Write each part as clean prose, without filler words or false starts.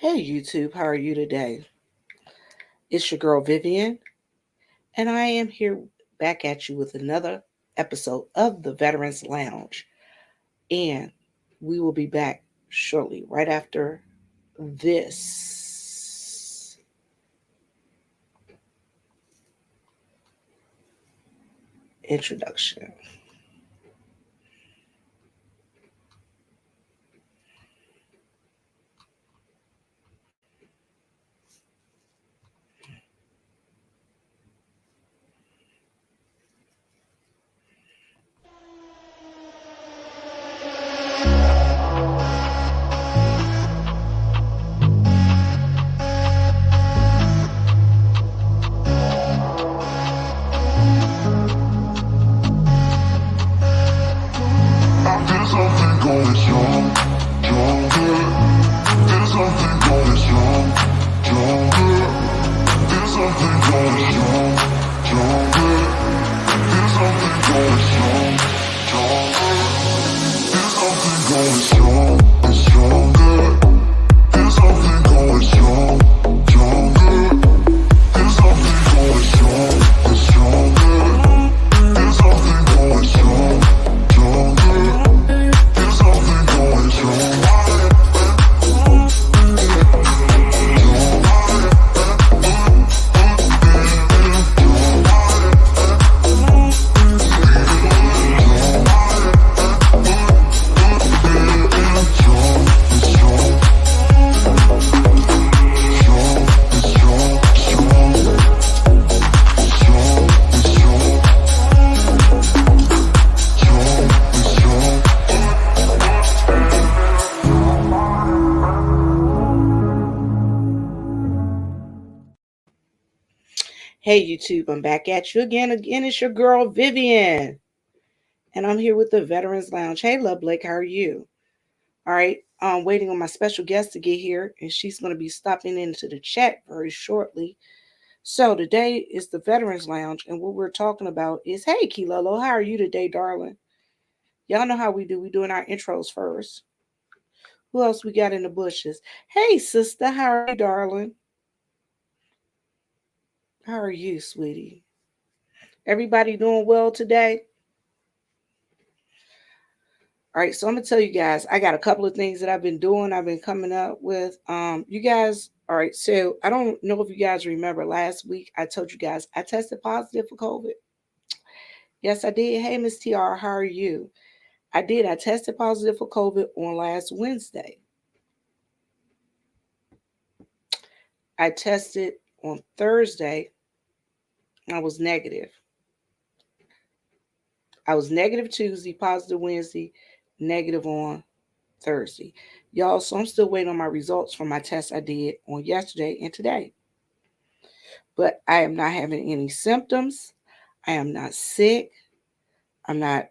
Hey YouTube, how are you today? It's your girl Vivian, and I am here back at you with another episode of the Veterans Lounge. And we will be back shortly, right after this introduction. There's something going strong, stronger. There's something going strong, stronger. There's something going strong, stronger. There's something going strong, stronger. There's something going strong and stronger. There's something going strong, stronger. There's something going strong and stronger. There's something going strong, stronger. There's something going strong. Hey YouTube, I'm back at you again. It's your girl Vivian, and I'm here with the Veterans Lounge. Hey, Love Blake, how are you? All right, I'm waiting on my special guest to get here, and she's going to be stopping into the chat very shortly. So today is the Veterans Lounge, and what we're talking about is, hey, Kilolo, how are you today, darling? Y'all know how we do. We doing our intros first. Who else we got in the bushes? Hey, sister, how are you, darling? How are you, sweetie? Everybody doing well today? All right, so I'm gonna tell you guys, I got a couple of things that I've been doing. I've been coming up with. You guys, all right. So I don't know if you guys remember last week. I told you guys I tested positive for COVID. Yes, I did. Hey, Miss TR, how are you? I did. I tested positive for COVID on last Wednesday. I tested on Thursday. I was negative. I was negative Tuesday, positive Wednesday, negative on Thursday. Y'all, so I'm still waiting on my results from my test I did on yesterday and today. But I am not having any symptoms. I am not sick. I'm not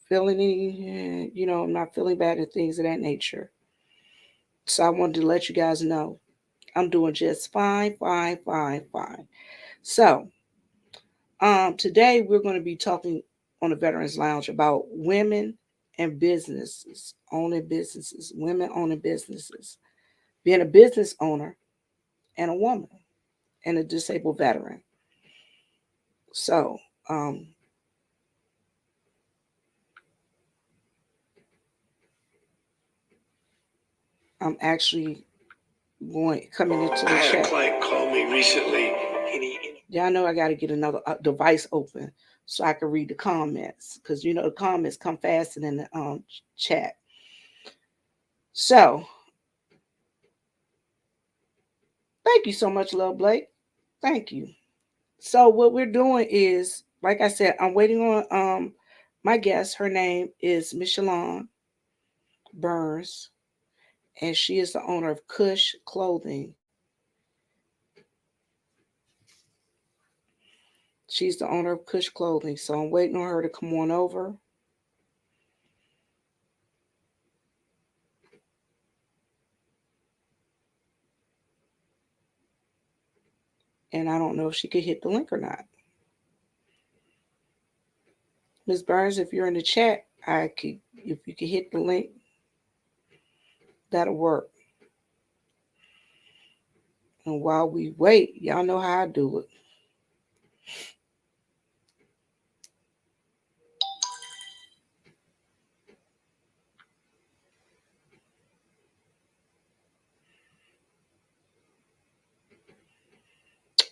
feeling any, I'm not feeling bad and things of that nature. So I wanted to let you guys know I'm doing just fine, fine, fine, fine. So today we're going to be talking on the Veterans Lounge about women and businesses, owning businesses, women owning businesses, being a business owner and a woman and a disabled veteran. So I'm actually going coming into the chat. I had a client call me recently. Y'all know I got to get another device open so I can read the comments because the comments come faster than the chat. So thank you so much, Love Blake. Thank you. So what we're doing is, like I said, I'm waiting on my guest. Her name is Mishlon Burns, and she is the owner of Kushe Clothing. She's the owner of Kushe Clothing. So I'm waiting on her to come on over. And I don't know if she could hit the link or not. Ms. Burns, if you're in the chat, if you could hit the link, that'll work. And while we wait, y'all know how I do it.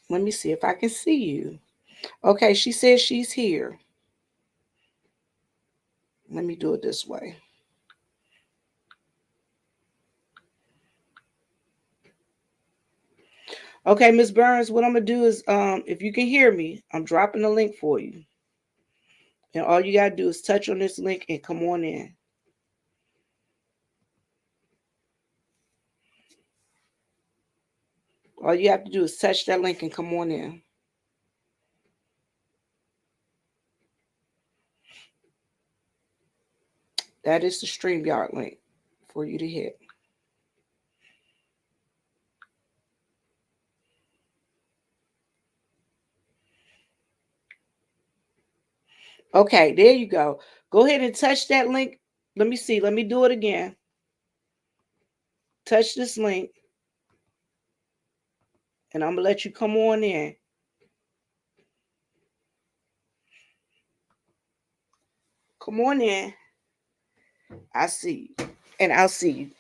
Let me see if I can see you. Okay, she says she's here. Let me do it this way. Okay, Miss Burns, what I'm gonna do is, if you can hear me, I'm dropping the link for you, and all you gotta do is touch on this link and come on in. All you have to do is touch that link and come on in. That is the StreamYard link for you to hit. Okay, there you go. Go ahead and touch that link. Let me see. Let me do it again. Touch this link, and I'm gonna let you come on in. Come on in. I see you, and I'll see you.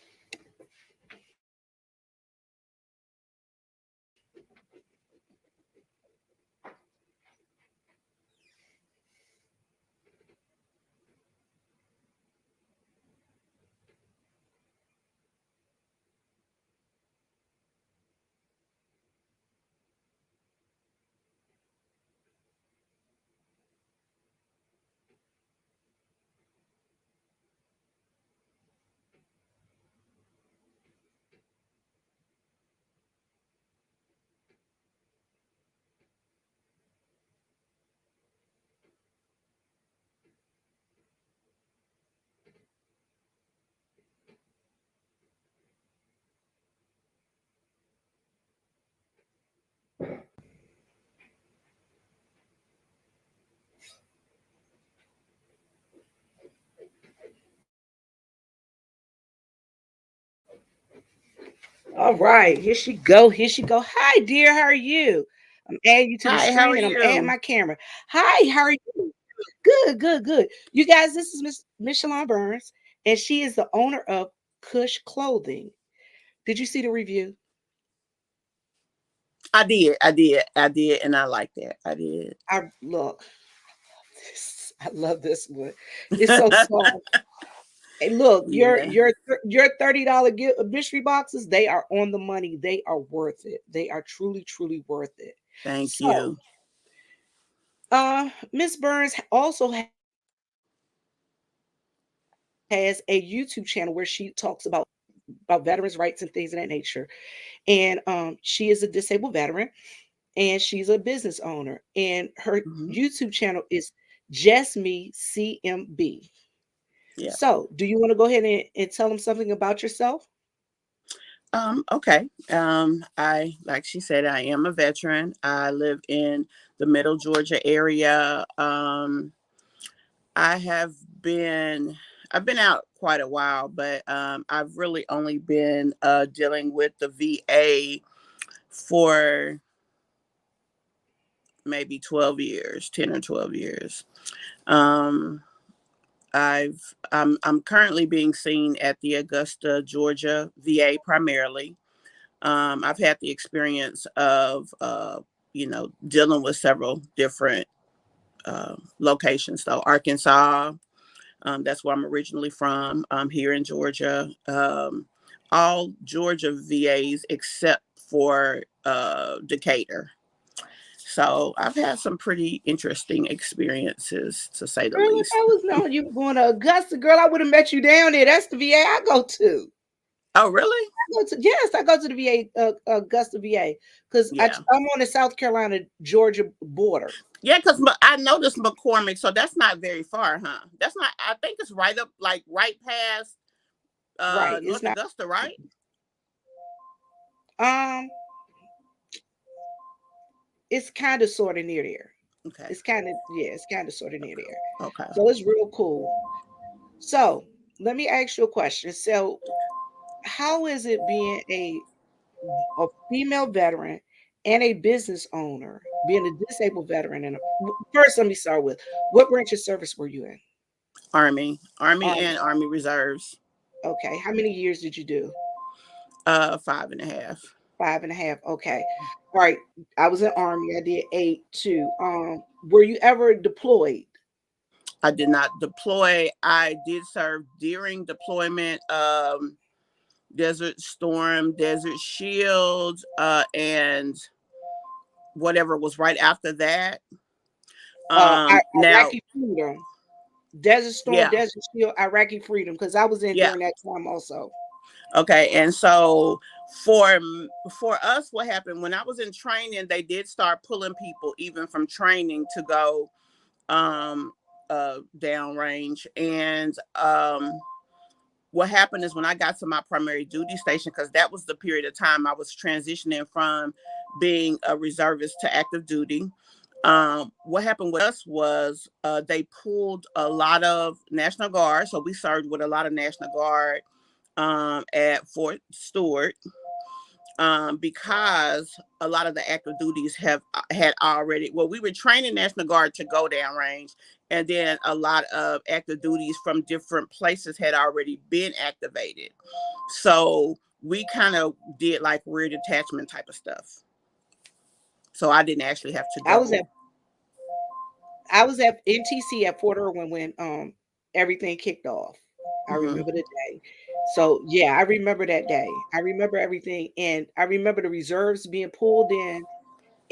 All right, here she go. Here she go. Hi, dear. How are you? I'm adding you to the Hi, how are screen, and I'm adding you? my camera. Hi, how are you? Good, good, good. You guys, this is Miss Mishlon Burns, and she is the owner of Kushe Clothing. Did you see the review? I did, and I like that. I did. I look. I love this one. It's so soft. Hey, look, Yeah, your $30 mystery boxes, they are on the money. They are worth it. They are truly, truly worth it. thank So, you. Miss Burns also has a YouTube channel where she talks about veterans' rights and things of that nature. And she is a disabled veteran, and she's a business owner. And her Hmm. YouTube channel is Justmecmb. Yeah. So, do you want to go ahead and tell them something about yourself? Okay. I like she said, I am a veteran. I live in the Middle Georgia area. I have been I've been out quite a while, but I've really only been dealing with the VA for maybe 12 years, 10 or 12 years. Um, I'm currently being seen at the Augusta, Georgia VA primarily. I've had the experience of dealing with several different locations. So Arkansas, that's where I'm originally from. Here in Georgia, all Georgia VAs except for Decatur. So I've had some pretty interesting experiences, to say the Girl, if least. I was knowing you were going to Augusta, girl, I would have met you down there. That's the VA I go to. Oh, really? Yes, I go to the VA, Augusta VA, because Yeah. I'm on the South Carolina Georgia border. Yeah, because I noticed McCormick, so that's not very far, huh? That's not. I think it's right up, like right past Right. It's North not. Augusta, right? Um, it's kind of sort of near there. Okay. It's kind of yeah, it's kind of sort of near there. Okay. So it's real cool. So let me ask you a question. So how is it being a a female veteran and a business owner, being a disabled veteran. And first, let me start with, what branch of service were you in? Army Army. and Army Reserves. Okay. How many years did you do? 5.5. 5.5. Okay. All right. I was in Army. I did 8 too. Were you ever deployed? I did not deploy. I did serve during deployment. Desert Storm, Desert Shield, and whatever was right after that. Now, Iraqi Freedom, Desert Storm, yeah, Desert Shield, Iraqi Freedom, because I was in yeah, during that time also. okay. And so for for us, what happened when I was in training, they did start pulling people even from training to go um downrange. And what happened is when I got to my primary duty station, because that was the period of time I was transitioning from being a reservist to active duty. What happened with us was they pulled a lot of National Guard. So we served with a lot of National Guard at Fort Stewart, because a lot of the active duties had already, well, we were training National Guard to go downrange, and then a lot of active duties from different places had already been activated. So we kind of did like rear detachment type of stuff. So I didn't actually have to I was at go. I was at NTC at Fort Irwin when everything kicked off. I Hmm. remember the day. So yeah, I remember that day. I remember everything, and I remember the reserves being pulled in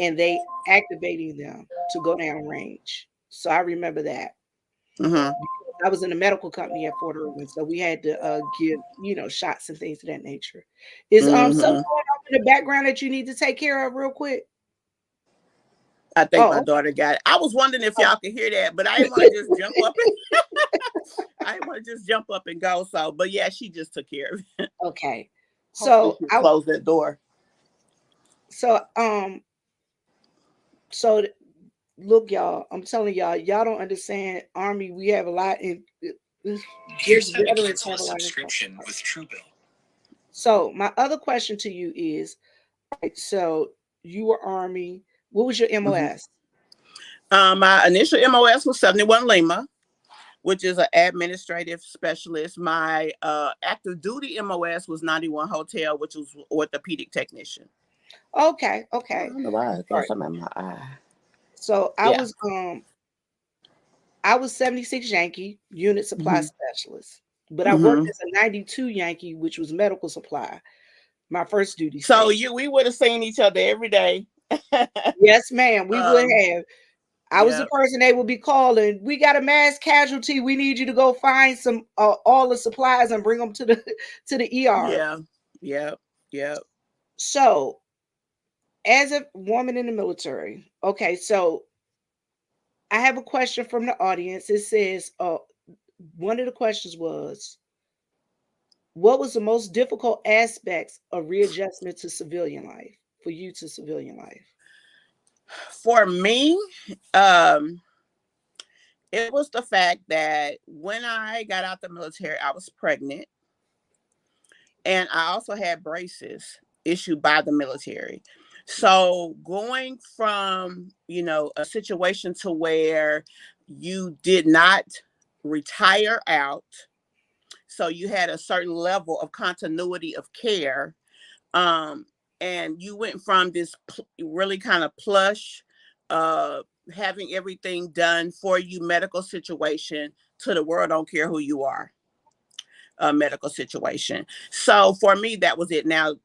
and they activating them to go down range. So I remember that Hmm. because I was in a medical company at Fort Irwin, so we had to give shots and things of that nature. Is something Hmm. going on in the background that you need to take care of real quick? I think my Oh, daughter got it. I was wondering if oh. y'all could hear that, but I didn't want to just jump up. I didn't want to just jump up and go. So, but yeah, she just took care of it. Okay. Hopefully, So she'll I close that door. so so look, y'all, I'm telling y'all don't understand. Army, we have a lot in just veterans have a lot in common. So my other question to you is, right, so you were Army. What was your Hmm. MOS? My initial MOS was 71 Lima, which is an administrative specialist. My active duty MOS was 91 Hotel, which was orthopedic technician. Okay, Oh, I okay. don't know why I All got right. something in my eye. So Yeah. I was 76 Yankee unit supply Hmm. specialist, but I worked Hmm. as a 92 Yankee, which was medical supply, my first duty So state. we would have seen each other every day. Yes, ma'am, we would um, have. I was the yeah, person they would be calling. We got a mass casualty. We need you to go find some all the supplies and bring them to the to the ER. yeah, yeah, yeah. So, as a woman in the military, okay, so I have a question from the audience. It says, one of the questions was, what was the most difficult aspects of readjustment to civilian life for you to civilian life? For me, um, it was the fact that when I got out the military, I was pregnant, and I also had braces issued by the military. So going from, a situation to where you did not retire out, so you had a certain level of continuity of care, um, and you went from this really kind of plush, uh, having everything done for you medical situation to the world don't care who you are medical situation. So for me, that was it. Now,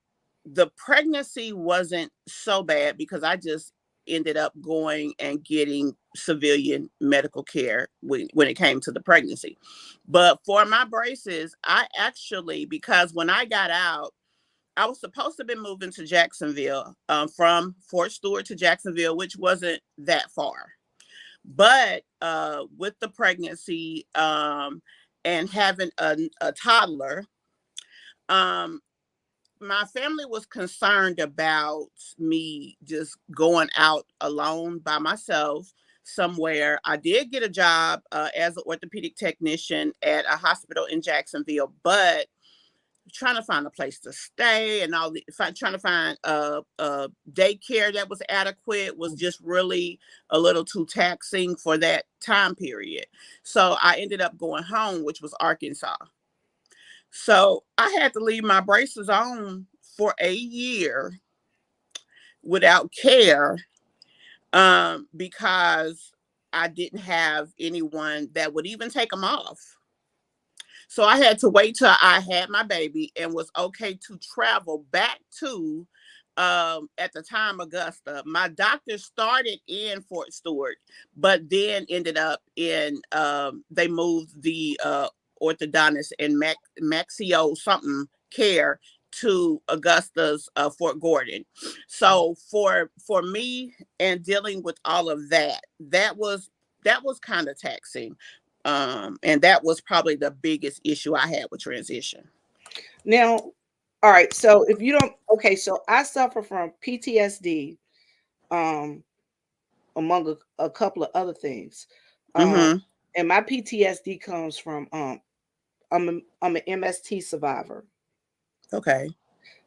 the pregnancy wasn't so bad because I just ended up going and getting civilian medical care when it came to the pregnancy. But for my braces, I actually, because when I got out, I was supposed to be moving to Jacksonville, from Fort Stewart to Jacksonville, which wasn't that far. But with the pregnancy, and having a toddler, um, my family was concerned about me just going out alone by myself somewhere. I did get a job as an orthopedic technician at a hospital in Jacksonville, but trying to find a place to stay and trying to find daycare that was adequate was just really a little too taxing for that time period. So I ended up going home, which was Arkansas. So I had to leave my braces on for a year without care, because I didn't have anyone that would even take them off. So I had to wait till I had my baby and was okay to travel back to, at the time, Augusta. My doctor started in Fort Stewart, but then ended up in, they moved the orthodontist and Maxio something care to Augusta's Fort Gordon. So for me and dealing with all of that, that was kind of taxing. And that was probably the biggest issue I had with transition. Now, all right. So if you don't, okay. So I suffer from PTSD, um, among a couple of other things, um, Mm-hmm. and my PTSD comes from I'm an MST survivor. Okay.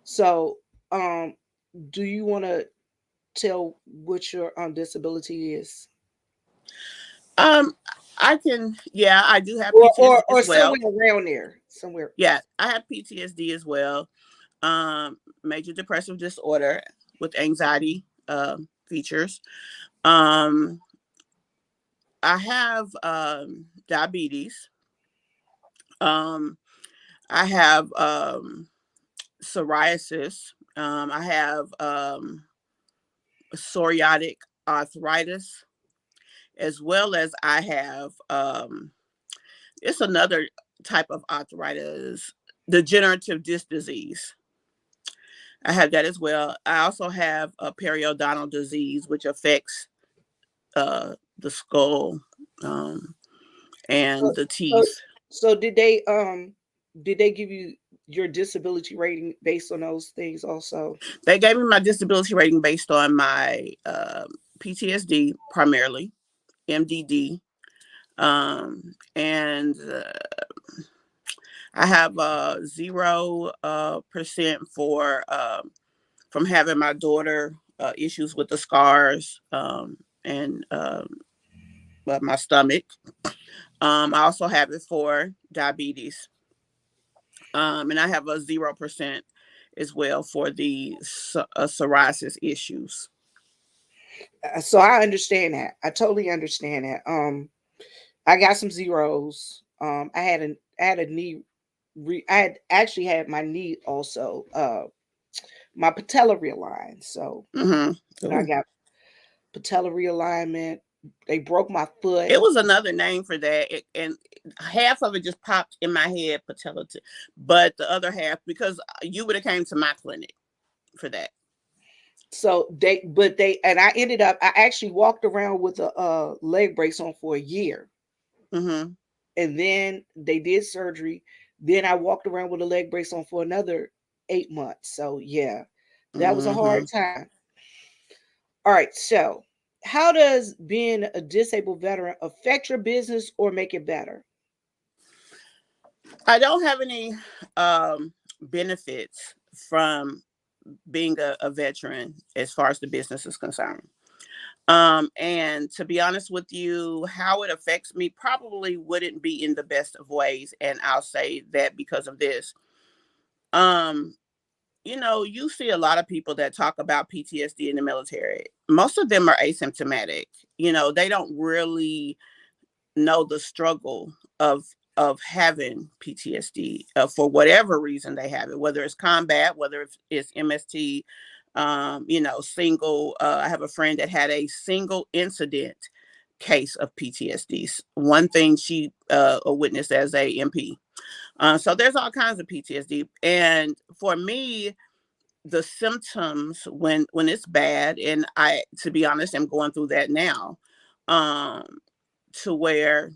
So, do you want to tell what your disability is, Um, I can, yeah, I do have or PTSD or as somewhere well. around there, somewhere? Yeah, I have PTSD as well. Major depressive disorder with anxiety features. Um, I have diabetes. Um, I have psoriasis. I have psoriatic arthritis, as well as I have it's another type of arthritis, degenerative disc disease. I have that as well. I also have a periodontal disease, which affects the skull, um, So, and the so, teeth. so did they give you your disability rating based on those things also? They gave me my disability rating based on my PTSD primarily, MDD, and I have 0% for from having my daughter issues with the scars, and my stomach. I also have it for diabetes, and I have a 0% as well for the psoriasis issues. So I understand that. I totally understand that. I got some zeros. I had a knee. I had actually had my knee also. My patella realigned. So I Mm-hmm. got patella realignment. They broke my foot. It was another name for that, and half of it just popped in my head, patella, but the other half, because you would have came to my clinic for that. So and I ended up. I actually walked around with a leg brace on for a year, Mm-hmm. and then they did surgery. Then I walked around with a leg brace on for another 8 months. So yeah, that was a hard Mm-hmm. time. All right, so how does being a disabled veteran affect your business or make it better? I don't have any benefits from being a veteran as far as the business is concerned. And to be honest with you, how it affects me probably wouldn't be in the best of ways. And I'll say that because of this. Um, you see a lot of people that talk about PTSD in the military. Most of them are asymptomatic. They don't really know the struggle of having PTSD, for whatever reason they have it, whether it's combat, whether it's MST, single. I have a friend that had a single incident case of PTSD. One thing she witnessed as a MP. So there's all kinds of PTSD, and for me, the symptoms when it's bad, and I, to be honest, am going through that now, um, to where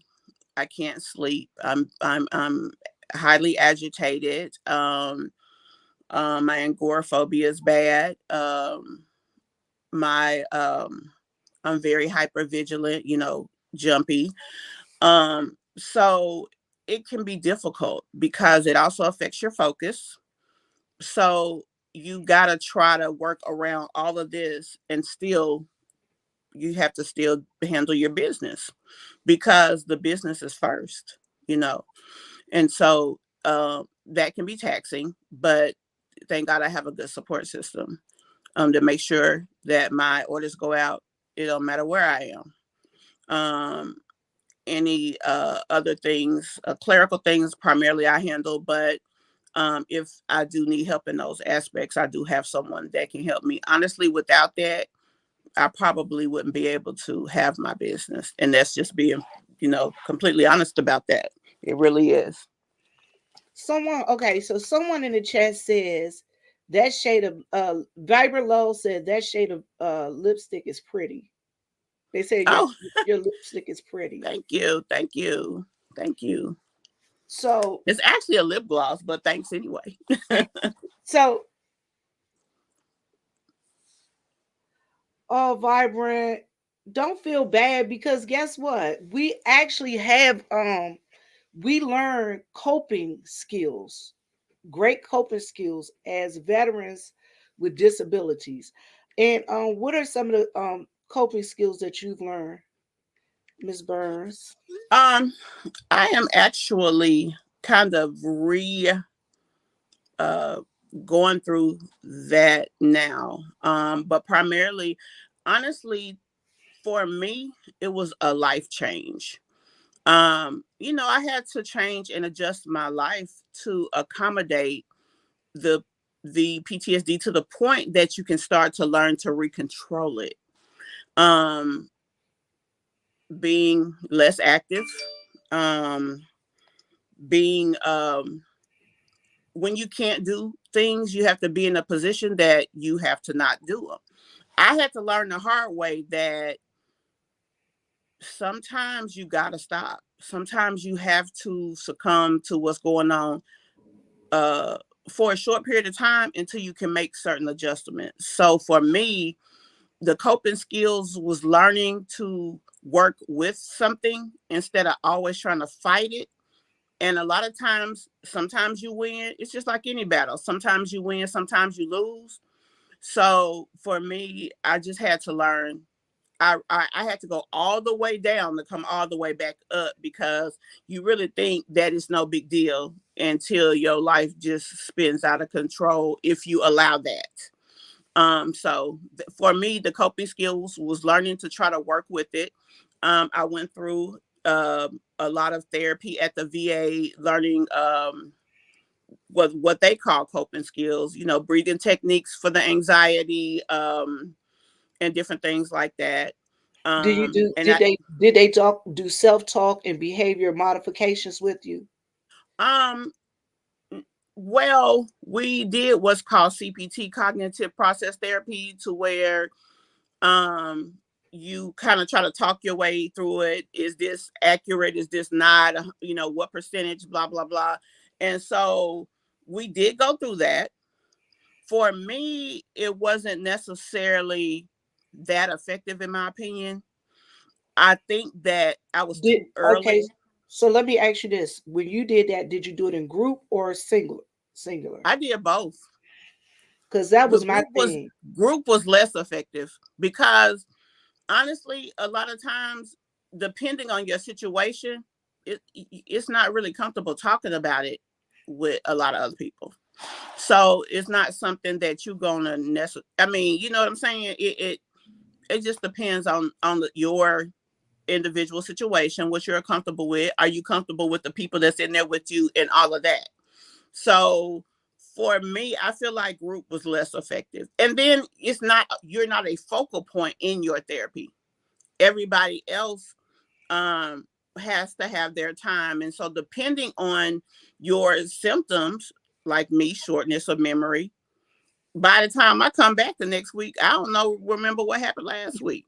I can't sleep. I'm highly agitated. My agoraphobia is bad. My I'm very hyper vigilant. Jumpy. So it can be difficult because it also affects your focus. So you got to try to work around all of this, and still you have to still handle your business, because the business is first, you know. And so that can be taxing, but thank God I have a good support system to make sure that my orders go out. It don't matter where I am. Any other things, clerical things primarily I handle, but if I do need help in those aspects, I do have someone that can help me. Honestly, without that, I probably wouldn't be able to have my business. And that's just being, completely honest about that. It really is. So someone in the chat says that shade of Viber Low said that shade of lipstick is pretty. They say Oh, your lipstick is pretty. thank you. Thank you. Thank you. So It's actually a lip gloss, but thanks anyway. so Vibrant, don't feel bad, because guess what? We actually have we learn coping skills, great coping skills as veterans with disabilities. And what are some of the coping skills that you've learned, Ms. Burns? um, I am actually kind of uh, going through that now. But primarily, honestly, for me, it was a life change. I had to change and adjust my life to accommodate the PTSD, to the point that you can start to learn to recontrol it. Um, being less active, um, being when you can't do things, you have to be in a position that you have to not do them. I had to learn the hard way that sometimes you got to stop. Sometimes you have to succumb to what's going on uh, for a short period of time until you can make certain adjustments. So for me, the coping skills was learning to work with something instead of always trying to fight it. And a lot of times, sometimes you win. It's just like any battle. Sometimes you win, sometimes you lose. So for me, I just had to learn. I had to go all the way down to come all the way back up, because you really think that it's no big deal until your life just spins out of control if you allow that. For me, the coping skills was learning to try to work with it. I went through a lot of therapy at the VA, learning what they call coping skills, breathing techniques for the anxiety, and different things like that. Do you do And did they talk do self-talk and behavior modifications with you? um, well, we did what's called CPT, cognitive process therapy, to where um you kind of try to talk your way through it. Is this accurate? Is this not? What percentage? Blah blah blah. And so we did go through that. For me, it wasn't necessarily that effective, in my opinion. I think that I was Did too Okay, early. so let me ask you this. When you did that, did you do it in group or singular? Singular. I did both. Because that The was my thing. group was less effective, because honestly, a lot of times, depending on your situation, it's not really comfortable talking about it with a lot of other people. So it's not something that you're gonna necessarily. I mean, you know what I'm saying? It just depends on your individual situation, what you're comfortable with. Are you comfortable with the people that's in there with you and all of that? So for me, I feel like group was less effective. And then you're not a focal point in your therapy. Everybody else um has to have their time. And so depending on your symptoms, like me, shortness of memory, by the time I come back the next week, I don't know, remember what happened last week.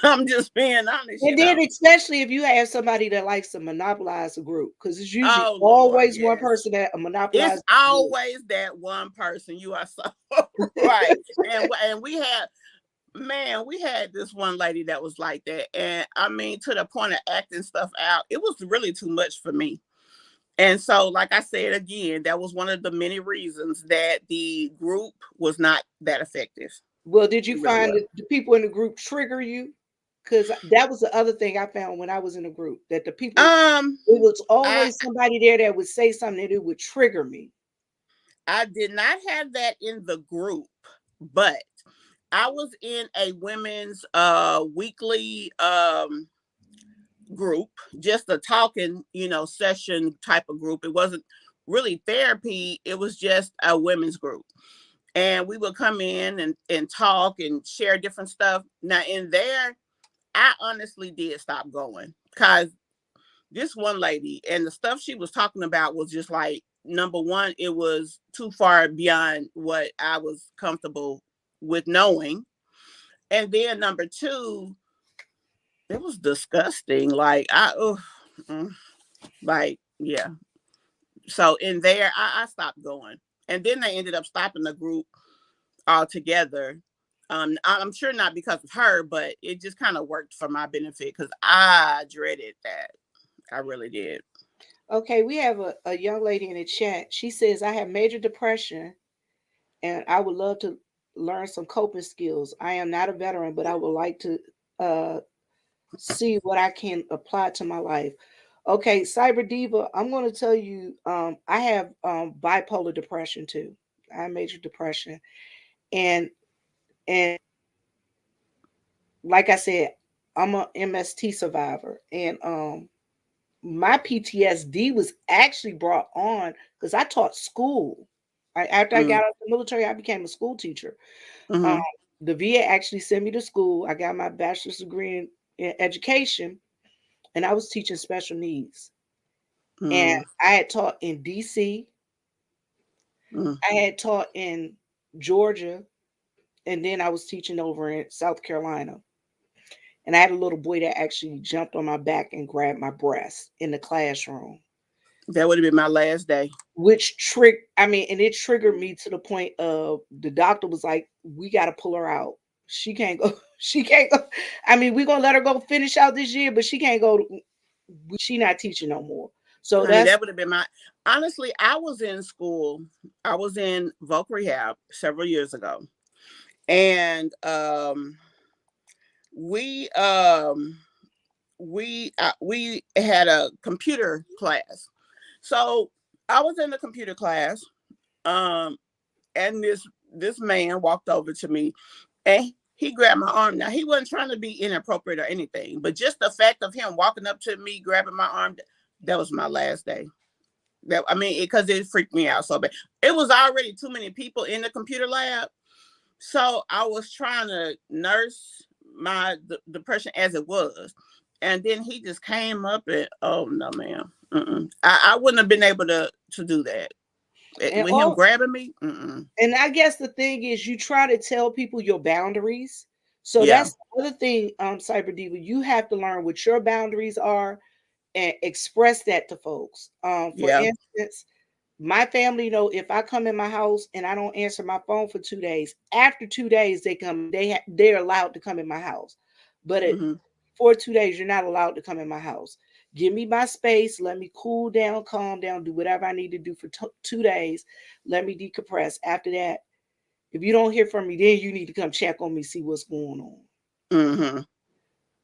I'm just being honest, And then especially if you have somebody that likes to monopolize a group, because it's usually Oh Lord, always one yes. person that It's monopolizes the group. always that one person. You are so right. And we had this one lady that was like that. And I mean, to the point of acting stuff out, it was really too much for me. And so, like I said again, that was one of the many reasons that the group was not that effective. Well, did you It really find was. that the people in the group trigger you? Because that was the other thing I found when I was in a group, that the people, Um, it was I always somebody there that would say something that it would trigger me. I did not have that in the group, but I was in a women's weekly group, just a talking, session type of group. It wasn't really therapy, it was just a women's group. And we would come in and talk and share different stuff. Now in there, I honestly did stop going because this one lady and the stuff she was talking about was just like, number one, it was too far beyond what I was comfortable with knowing. And then number two, it was disgusting. Like like, yeah. So in there, I stopped going. And then they ended up stopping the group altogether. I'm sure not because of her, but it just kind of worked for my benefit because I dreaded that. I really did. Okay, we have a young lady in the chat. She says, I have major depression and I would love to learn some coping skills. I am not a veteran, but I would like to uh, see what I can apply to my life. Okay, Cyber Diva, I'm going to tell you, I have bipolar depression too. I have major depression, and and like I said, I'm a MST survivor, and my PTSD was actually brought on because I taught school. After I got Mm, out of the military, I became a school teacher. Um, mm-hmm, the VA actually sent me to school. I got my bachelor's degree in education, and I was teaching special needs. And mm, I had taught in DC, mm. I had taught in Georgia, and then I was teaching over in South Carolina. And I had a little boy that actually jumped on my back and grabbed my breast in the classroom, That would have been my last day. which and it triggered me to the point of the doctor was like, we got to pull her out. She can't go. She can't go. I mean, we're going to let her go finish out this year, but she can't go. She not teaching no more. So Honey, that's, that would have been my. Honestly, I was in school. I was in voc rehab several years ago, and we um, we had a computer class. So I was in the computer class, um, and this man walked over to me, and he grabbed my arm. Now he wasn't trying to be inappropriate or anything, but just the fact of him walking up to me, grabbing my arm, that was my last day. That I mean, because it freaked me out so bad. It was already too many people in the computer lab, so I was trying to nurse my depression as it was, and then he just came up and, oh no, ma'am, I wouldn't have been able to do that. and With him all, grabbing me. Mm-mm. and I guess the thing is you try to tell people your boundaries. So Yeah, that's the other thing, Cyber Diva, you have to learn what your boundaries are and express that to folks. For yeah, instance, my family know if I come in my house and I don't answer my phone for 2 days, after 2 days they come, they're allowed to come in my house. But hmm for 2 days, you're not allowed to come in my house. Give me my space. Let me cool down, calm down, do whatever I need to do for 2 days. Let me decompress. After that, if you don't hear from me, then you need to come check on me, see what's going on. hmm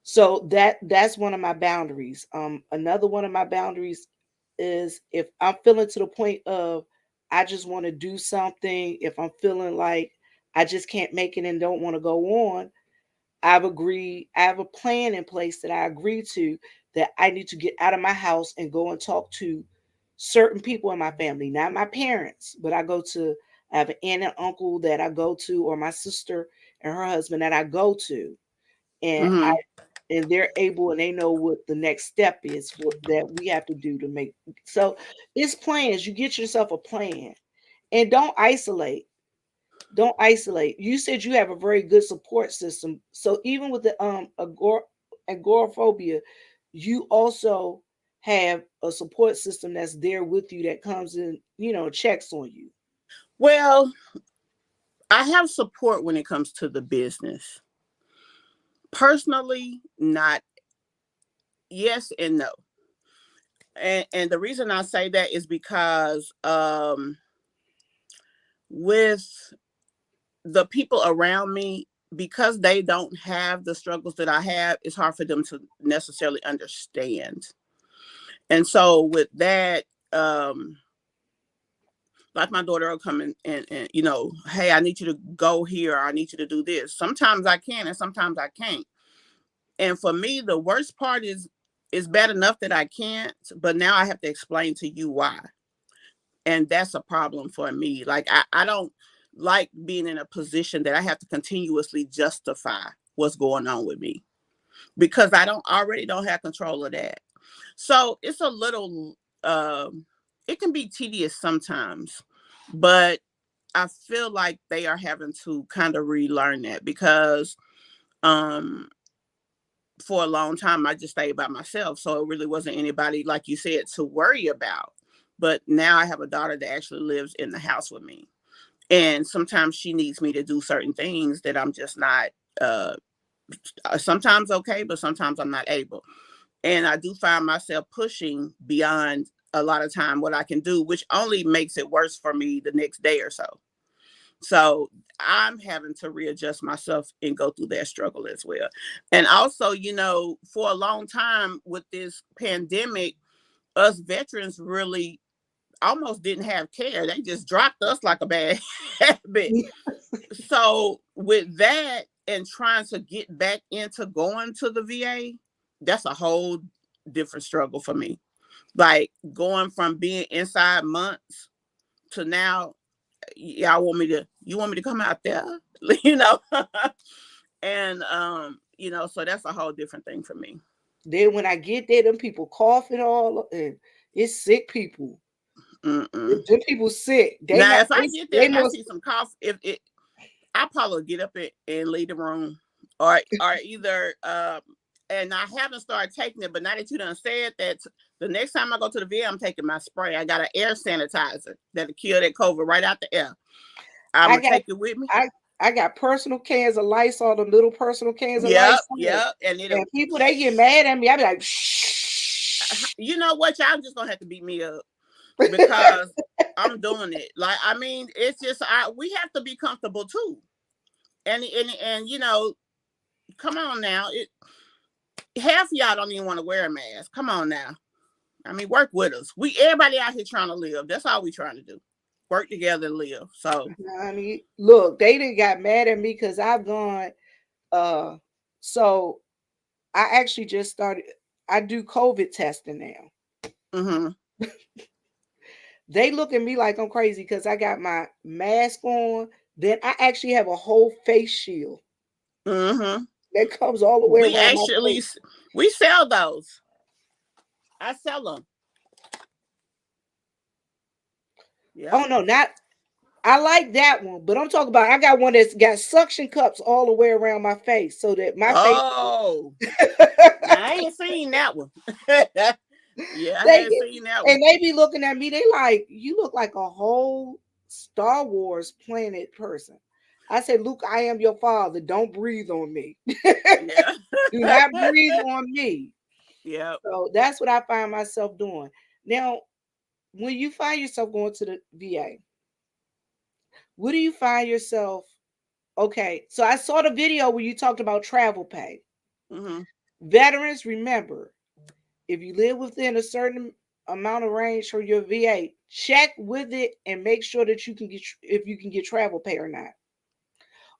So that's one of my boundaries. Another one of my boundaries is if I'm feeling to the point of I just want to do something, if I'm feeling like I just can't make it and don't want to go on, I have a plan in place that I agree to, that I need to get out of my house and go and talk to certain people in my family, not my parents, but I have an aunt and uncle that I go to, or my sister and her husband that I go to. And hmm they're able and they know what the next step is for that we have to do to make. So it's plans. You get yourself a plan, and don't isolate. You said you have a very good support system. So even with the agoraphobia, you also have a support system that's there with you that comes in, checks on you. Well, I have support when it comes to the business. Personally, not. Yes and no. And the reason I say that is because with the people around me, because they don't have the struggles that I have, it's hard for them to necessarily understand. And so with that, like my daughter will come in and hey, I need you to go here, or I need you to do this. Sometimes I can and sometimes I can't. And for me, the worst part is it's bad enough that I can't, but now I have to explain to you why. And that's a problem for me. Like I don't like being in a position that I have to continuously justify what's going on with me, because I already don't have control of that. So it's a little it can be tedious sometimes, but I feel like they are having to kind of relearn that, because um for a long time I just stayed by myself, so it really wasn't anybody, like you said, to worry about. But now I have a daughter that actually lives in the house with me, and sometimes she needs me to do certain things that I'm just not uh sometimes okay, but sometimes I'm not able. And I do find myself pushing beyond a lot of time what I can do, which only makes it worse for me the next day or so. So I'm having to readjust myself and go through that struggle as well. And also, for a long time with this pandemic, us veterans really almost didn't have care. They just dropped us like a bad habit. So with that, and trying to get back into going to the VA, that's a whole different struggle for me. Like going from being inside months to now, you want me to come out there, you know? And, so that's a whole different thing for me. Then when I get there, them people coughing all, and it's sick people. Mm-mm. Them people sick. Now, if I get there They and I must. see some cough, I probably get up and leave the room, or either, and I haven't started taking it, but now that you done said that, the next time I go to the VA, I'm taking my spray. I got an air sanitizer that'll kill that COVID right out the air. I'm I gonna got take it with me. I got personal cans of Lysol, the little personal cans of Yep, Lysol. yep. And And people, they get mad at me. I be like, you know what? Y'all just gonna have to beat me up, because I'm doing it. Like, I mean, it's just we have to be comfortable too. And come on now. Half y'all don't even want to wear a mask. Come on now. I mean, work with us. Everybody out here trying to live. That's all we trying to do. Work together and live. So I mean, look, they didn't got mad at me because I've gone. So I actually just started. I do COVID testing now. mm-hmm. They look at me like I'm crazy because I got my mask on. Then I actually have a whole face shield Mm-hmm. that comes all the way We around my actually face. we sell those. I sell them. Yeah. Oh no, not I like that one, but I'm talking about I got one that's got suction cups all the way around my face so that my face. Oh, now I ain't seen that one. Yeah, I They hadn't get, seen that one. and they be looking at me. They like, you look like a whole Star Wars planet person. I said, Luke, I am your father. Don't breathe on me. Yeah. Do not breathe on me. Yeah. So that's what I find myself doing. Now, when you find yourself going to the VA, what do you find yourself? Okay, so I saw the video where you talked about travel pay. Mm-hmm. Veterans, remember, if you live within a certain amount of range for your VA, check with it and make sure that you can get if you can get travel pay or not.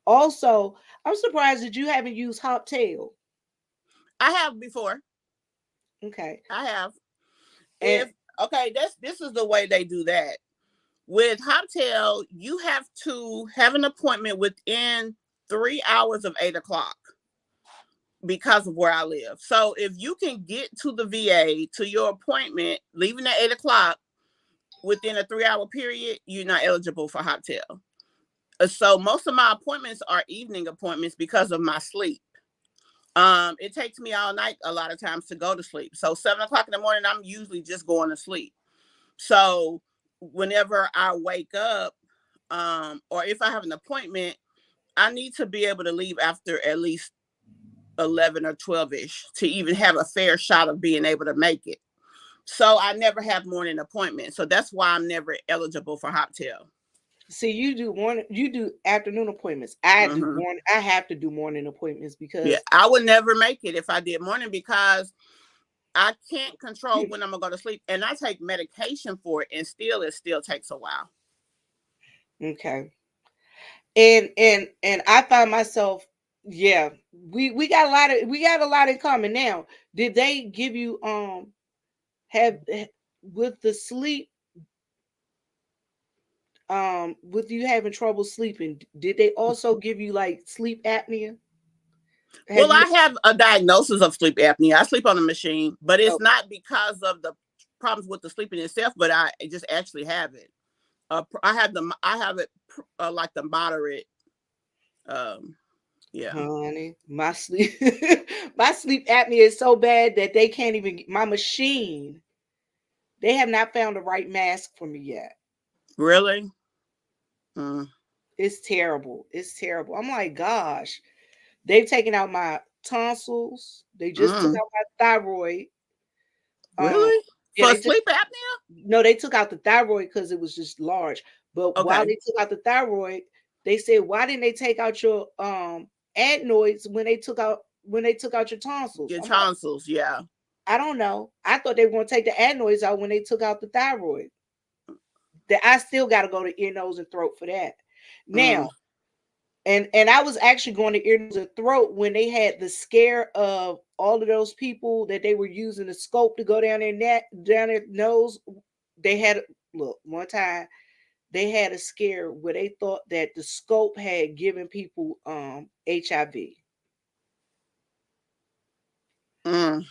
Also, I'm surprised that you haven't used Hoptail. I have before. Okay. I have. And If Okay, this is the way they do that. With Hoptail, you have to have an appointment within 3 hours of 8 o'clock because of where I live. So if you can get to the VA to your appointment, leaving at 8 o'clock within a 3 hour period, you're not eligible for Hoptail. So most of my appointments are evening appointments because of my sleep. It takes me all night a lot of times to go to sleep. So 7 o'clock in the morning, I'm usually just going to sleep. So whenever I wake up, or if I have an appointment, I need to be able to leave after at least 11 or 12 ish to even have a fair shot of being able to make it. So I never have morning appointments. So that's why I'm never eligible for Hoptail. See, you do afternoon appointments. I do Mm-hmm. morning. I have to do morning appointments Yeah, because I would never make it if I did morning because I can't control when I'm gonna go to sleep, and I take medication for it, and it still takes a while. okay. And I find myself, yeah, we got a lot in common now. Did they give you have with the sleep with you having trouble sleeping, did they also give you like sleep apnea? Have Well, you I have a diagnosis of sleep apnea. I sleep on a machine, but it's oh, not because of the problems with the sleeping itself, but I just actually have it. I have it like the moderate. Um, yeah. honey, my sleep my sleep apnea is so bad that they can't even my machine. They have not found the right mask for me yet. Really? Mm, It's terrible. It's terrible. I'm like, gosh, they've taken out my tonsils. They just took mm. out my thyroid. Um, Really? yeah, For they just sleep apnea? no, they took out the thyroid because it was just large. But while Okay. they took out the thyroid, they said, why didn't they take out your adenoids when they took out your tonsils? Your I'm like, tonsils, yeah. I don't know. I thought they were gonna take the adenoids out when they took out the thyroid. That I still got to go to ear, nose, and throat for that. Mm, Now, and I was actually going to ear, nose, and throat when they had the scare of all of those people that they were using the scope to go down their neck, down their nose. They had look one time they had a scare where they thought that the scope had given people HIV. mm,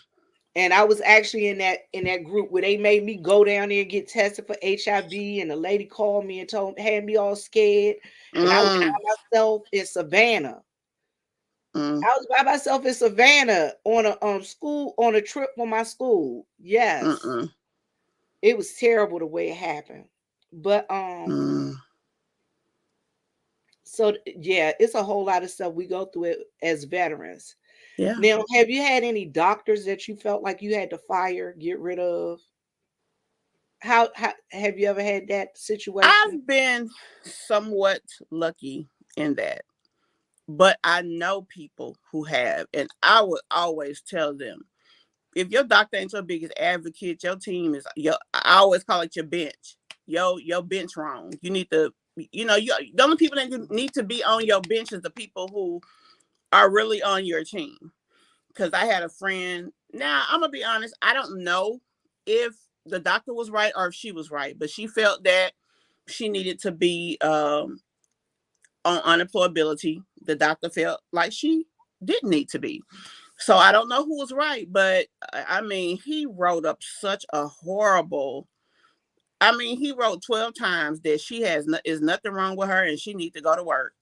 And I was actually in that group where they made me go down there and get tested for HIV. And the lady called me and had me all scared. And I was mm, by myself in Savannah. mm, I was by myself in Savannah on a school on a trip for my school. Yes, mm, it was terrible the way it happened. But mm. so yeah, it's a whole lot of stuff we go through it as veterans. Yeah. Now, have you had any doctors that you felt like you had to fire, get rid of? How have you ever had that situation? I've been somewhat lucky in that, but I know people who have, and I would always tell them if your doctor ain't your biggest advocate, your team is your. I always call it your bench. Your bench wrong. You need to, the only people that you need to be on your bench is the people who are really on your team. Because I had a friend. Now I'm gonna be honest. I don't know if the doctor was right or if she was right, but she felt that she needed to be on unemployability. The doctor felt like she didn't need to be. So I don't know who was right, but I mean, he wrote up such a horrible. I mean, he wrote 12 times that she is nothing wrong with her and she needs to go to work.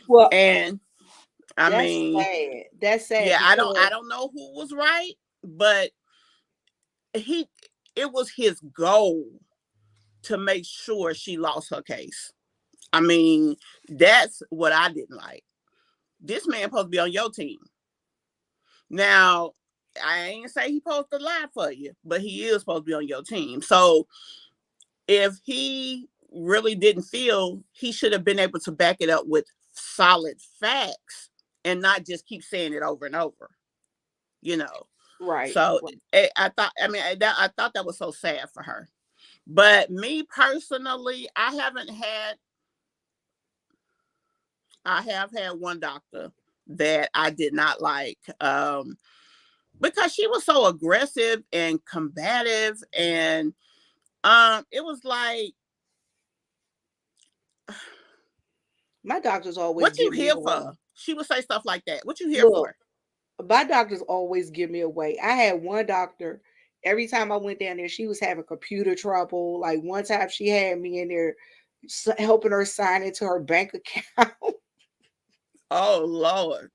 Well, And I that's mean, sad. That's sad yeah, because I don't know who was right, but he it was his goal to make sure she lost her case. I mean, that's what I didn't like. This man supposed to be on your team. Now, I ain't say he supposed to lie for you, but he is supposed to be on your team. So if he really didn't feel, he should have been able to back it up with solid facts and not just keep saying it over and over, you know. right, So right. I thought that was so sad for her. But me personally, I have had one doctor that I did not like. Because she was so aggressive and combative, and it was like, My doctors always what you give me here away. for? She would say stuff like that. What you here Look, for? my doctors always give me away. I had one doctor. Every time I went down there, she was having computer trouble. Like one time, she had me in there helping her sign into her bank account. Oh Lord.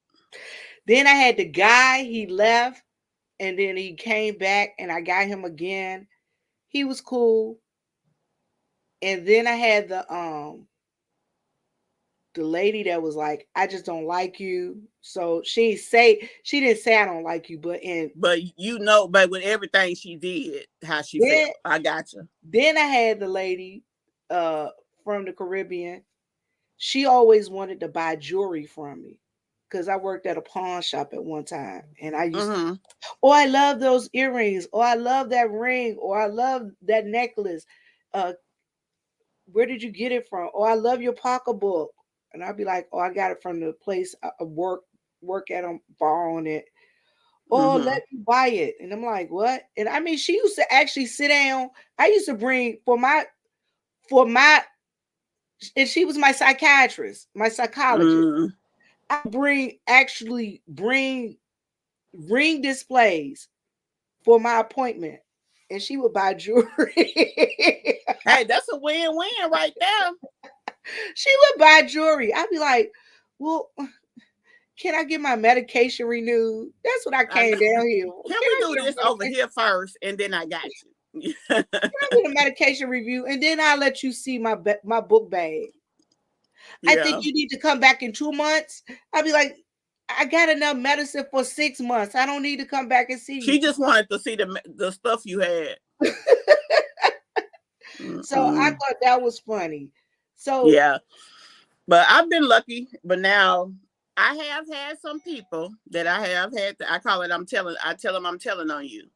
Then I had the guy. He left, and then he came back, and I got him again. He was cool. And then I had the lady that was like, I just don't like you. So she didn't say I don't like you, but But but with everything she did, how she then felt. I got you. then I had the lady uh from the Caribbean. She always wanted to buy jewelry from me because I worked at a pawn shop at one time, and I used to, Mm-hmm. oh, I love those earrings, or I love that ring, or I love that necklace. Uh, where did you get it from? Oh, I love your pocketbook. And I'd be like, oh, I got it from the place I work at. I'm borrowing it. Oh, Mm-hmm. let me buy it. And I'm like, what? And I mean, she used to actually sit down. I used to bring for my and she was my psychiatrist, my psychologist. Mm. I bring ring displays for my appointment. And she would buy jewelry. Hey, that's a win-win right there. She would buy jewelry. I'd be like, well, can I get my medication renewed? That's what I I came know. down here. Can Can we I do get a this over here first, and then I got you? can I get a medication review, and then I'll let you see my book bag. I think Yeah. you need to come back in 2 months. I'll be like, I got enough medicine for 6 months. I don't need to come back and see you. She just wanted to see the stuff you had. So I Mm-mm. thought that was funny. So Yeah, but I've been lucky. But now I have had some people that I have had. I call it. I tell them I'm telling on you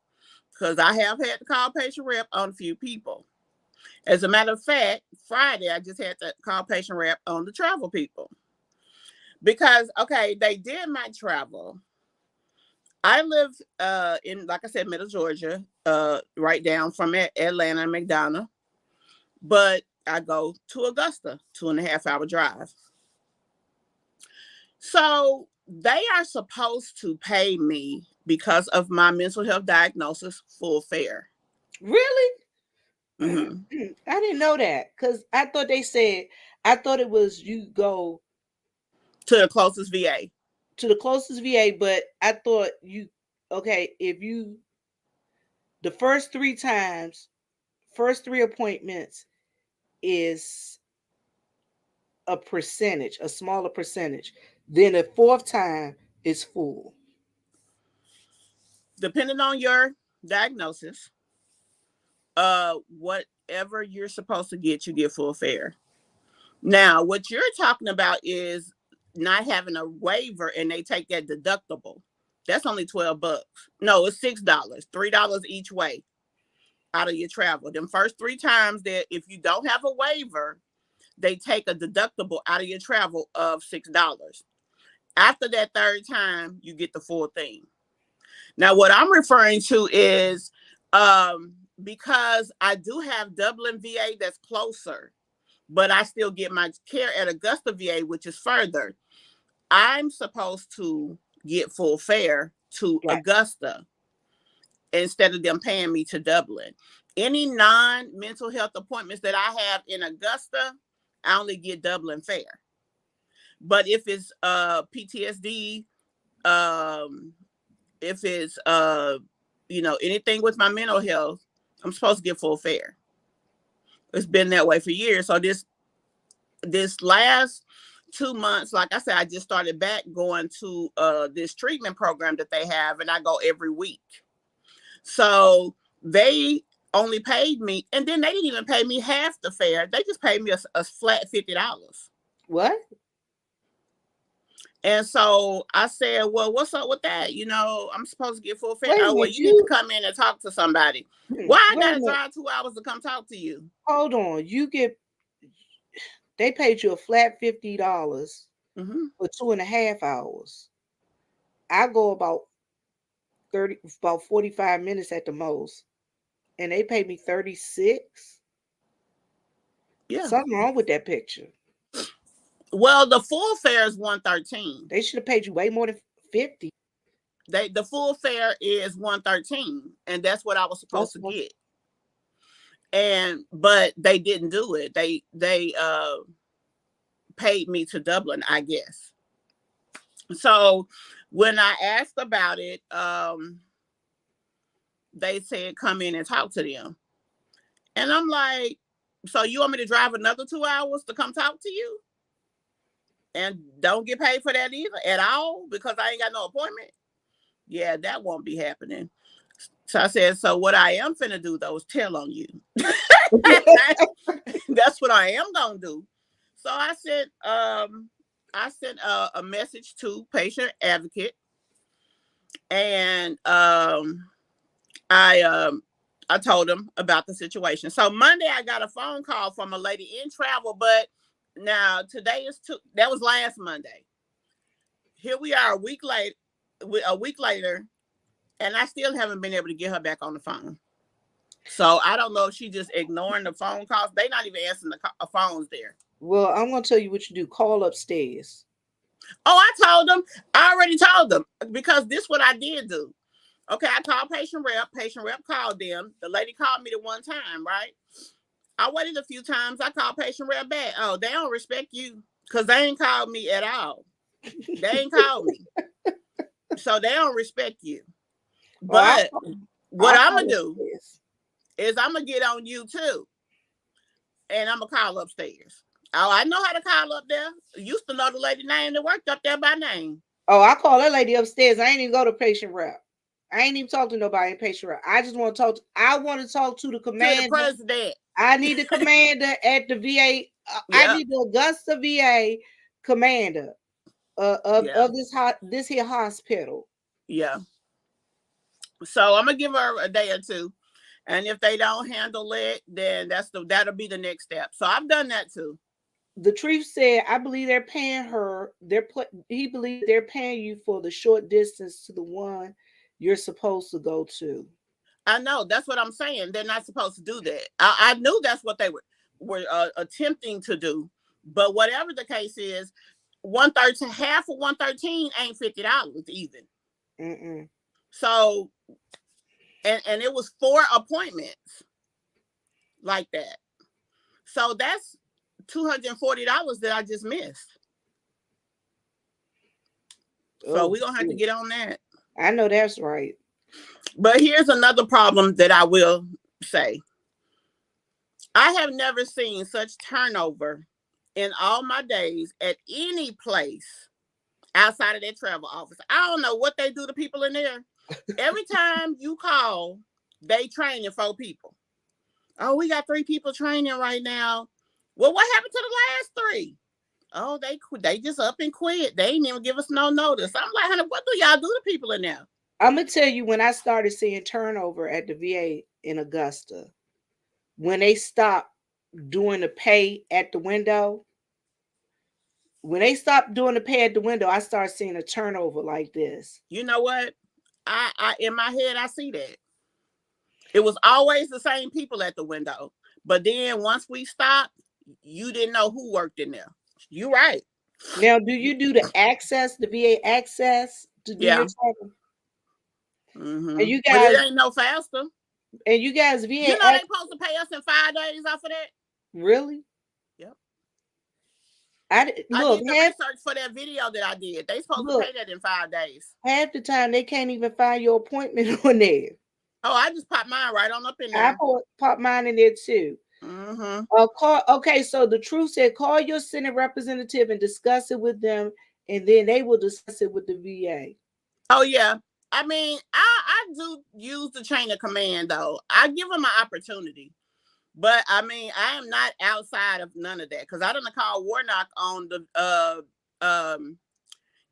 because I have had to call patient rep on a few people. As a matter of fact, Friday I just had to call patient rep on the travel people because okay, they did my travel. I live in, like I said, Middle Georgia, right down from Atlanta and McDonough. But I go to Augusta, 2.5 hour drive. So they are supposed to pay me because of my mental health diagnosis full fare. really, I Hmm. didn't know that because I thought it was you go To the closest VA. to the closest VA, but I thought you okay if you the first three appointments is a percentage, a smaller percentage. Then the fourth time is full. Depending on your diagnosis, whatever you're supposed to get, you get full fare. Now, what you're talking about is not having a waiver and they take that deductible. That's only $12. No, it's $6, $3 each way out of your travel. Them first three times that if you don't have a waiver, they take a deductible out of your travel of $6. After that third time, you get the full thing. Now, what I'm referring to is because I do have Dublin VA that's closer, but I still get my care at Augusta VA, which is further. I'm supposed to get full fare to Right. Augusta instead of them paying me to Dublin. Any non-mental health appointments that I have in Augusta, I only get Dublin fare. But if it's PTSD, um, if it's anything with my mental health, I'm supposed to get full fare. It's been that way for years. So this last 2 months, like I said, I just started back going to this treatment program that they have, and I go every week. So they only paid me, and then they didn't even pay me half the fare. They just paid me a flat $50. What? And so I said, well, what's up with that? I'm supposed to get full fare. Wait a Oh, well, minute. you need to come in and talk to somebody. Why I Wait a got to minute. drive 2 hours to come talk to you? Hold on. They paid you a flat $50 Hmm. for 2.5 hours. I go about 45 minutes at the most, and they paid me 36. Yeah. Something wrong with that picture. Well, the full fare is 113. They should have paid you way more than 50. The full fare is 113, and that's what I was supposed That's to what, get. But they didn't do it. They paid me to Dublin, I guess. So when I asked about it, they said come in and talk to them. And I'm like, so you want me to drive another 2 hours to come talk to you? and don't get paid for that either at all because I ain't got no appointment. Yeah, that won't be happening. So I said, so what I am finna do though is tell on you. That's what I am gonna do. So I sent a message to patient advocate, and I told him about the situation. So Monday I got a phone call from a lady in travel, but now today is that was last Monday. Here we are a week later, and I still haven't been able to get her back on the phone. So I don't know if she just ignoring the phone calls. They not even answering the phones there. Well, I'm gonna tell you what you do. Call upstairs. Oh, I told them. I already told them because this is what I did do. Okay, I called patient rep. Patient rep called them. The lady called me the one time, right? I waited a few times. I called patient rep back. Oh, they don't respect you because they ain't called me at all. They ain't called me. So they don't respect you. But what I'm going to do is I'm going to get on you too. And I'm going to call upstairs. Oh, I know how to call up there. I used to know the lady name that worked up there by name. Oh, I call that lady upstairs. I ain't even go to patient rep. I ain't even talk to nobody in patient rep. I just want to talk. I want to talk to the commander. To the president. I need the commander at the VA. I need the Augusta VA commander of this here hospital. Yeah. So I'm gonna give her a day or two, and if they don't handle it, then that'll be the next step. So I've done that too. The chief said, I believe they're paying her. He believes they're paying you for the short distance to the one you're supposed to go to. I know. That's what I'm saying. They're not supposed to do that. I knew that's what they were attempting to do. But whatever the case is, 113, half of 113 ain't $50 even. Mm-mm. So, and it was 4 appointments like that. So that's $240 that I just missed. So we're going to have to get on that. I know that's right. But here's another problem that I will say. I have never seen such turnover in all my days at any place outside of their travel office. I don't know what they do to people in there. Every time you call, they training 4 people. Oh, we got 3 people training right now. Well, what happened to the last 3? Oh, they just up and quit. They didn't even give us no notice. I'm like, honey, what do y'all do to people in there? I'm going to tell you when I started seeing turnover at the VA in Augusta, when they stopped doing the pay at the window, I started seeing a turnover like this. You know what? I in my head, I see that. It was always the same people at the window. But then once we stopped, you didn't know who worked in there. You're right. Now, do you do the VA access to do your travel? Mm-hmm. And you guys, but it ain't no faster. And you guys, VA, you know they supposed to pay us in 5 days off of that. Really? Yep. I did the research for that video that I did. They supposed to pay that in 5 days. Half the time they can't even find your appointment on there. Oh, I just popped mine right on up in there. I popped mine in there too. Mm-hmm. Okay, so the truth said, call your Senate representative and discuss it with them, and then they will discuss it with the VA. Oh yeah. I mean, I do use the chain of command though. I give them an opportunity. But I mean, I am not outside of none of that because I done call Warnock on the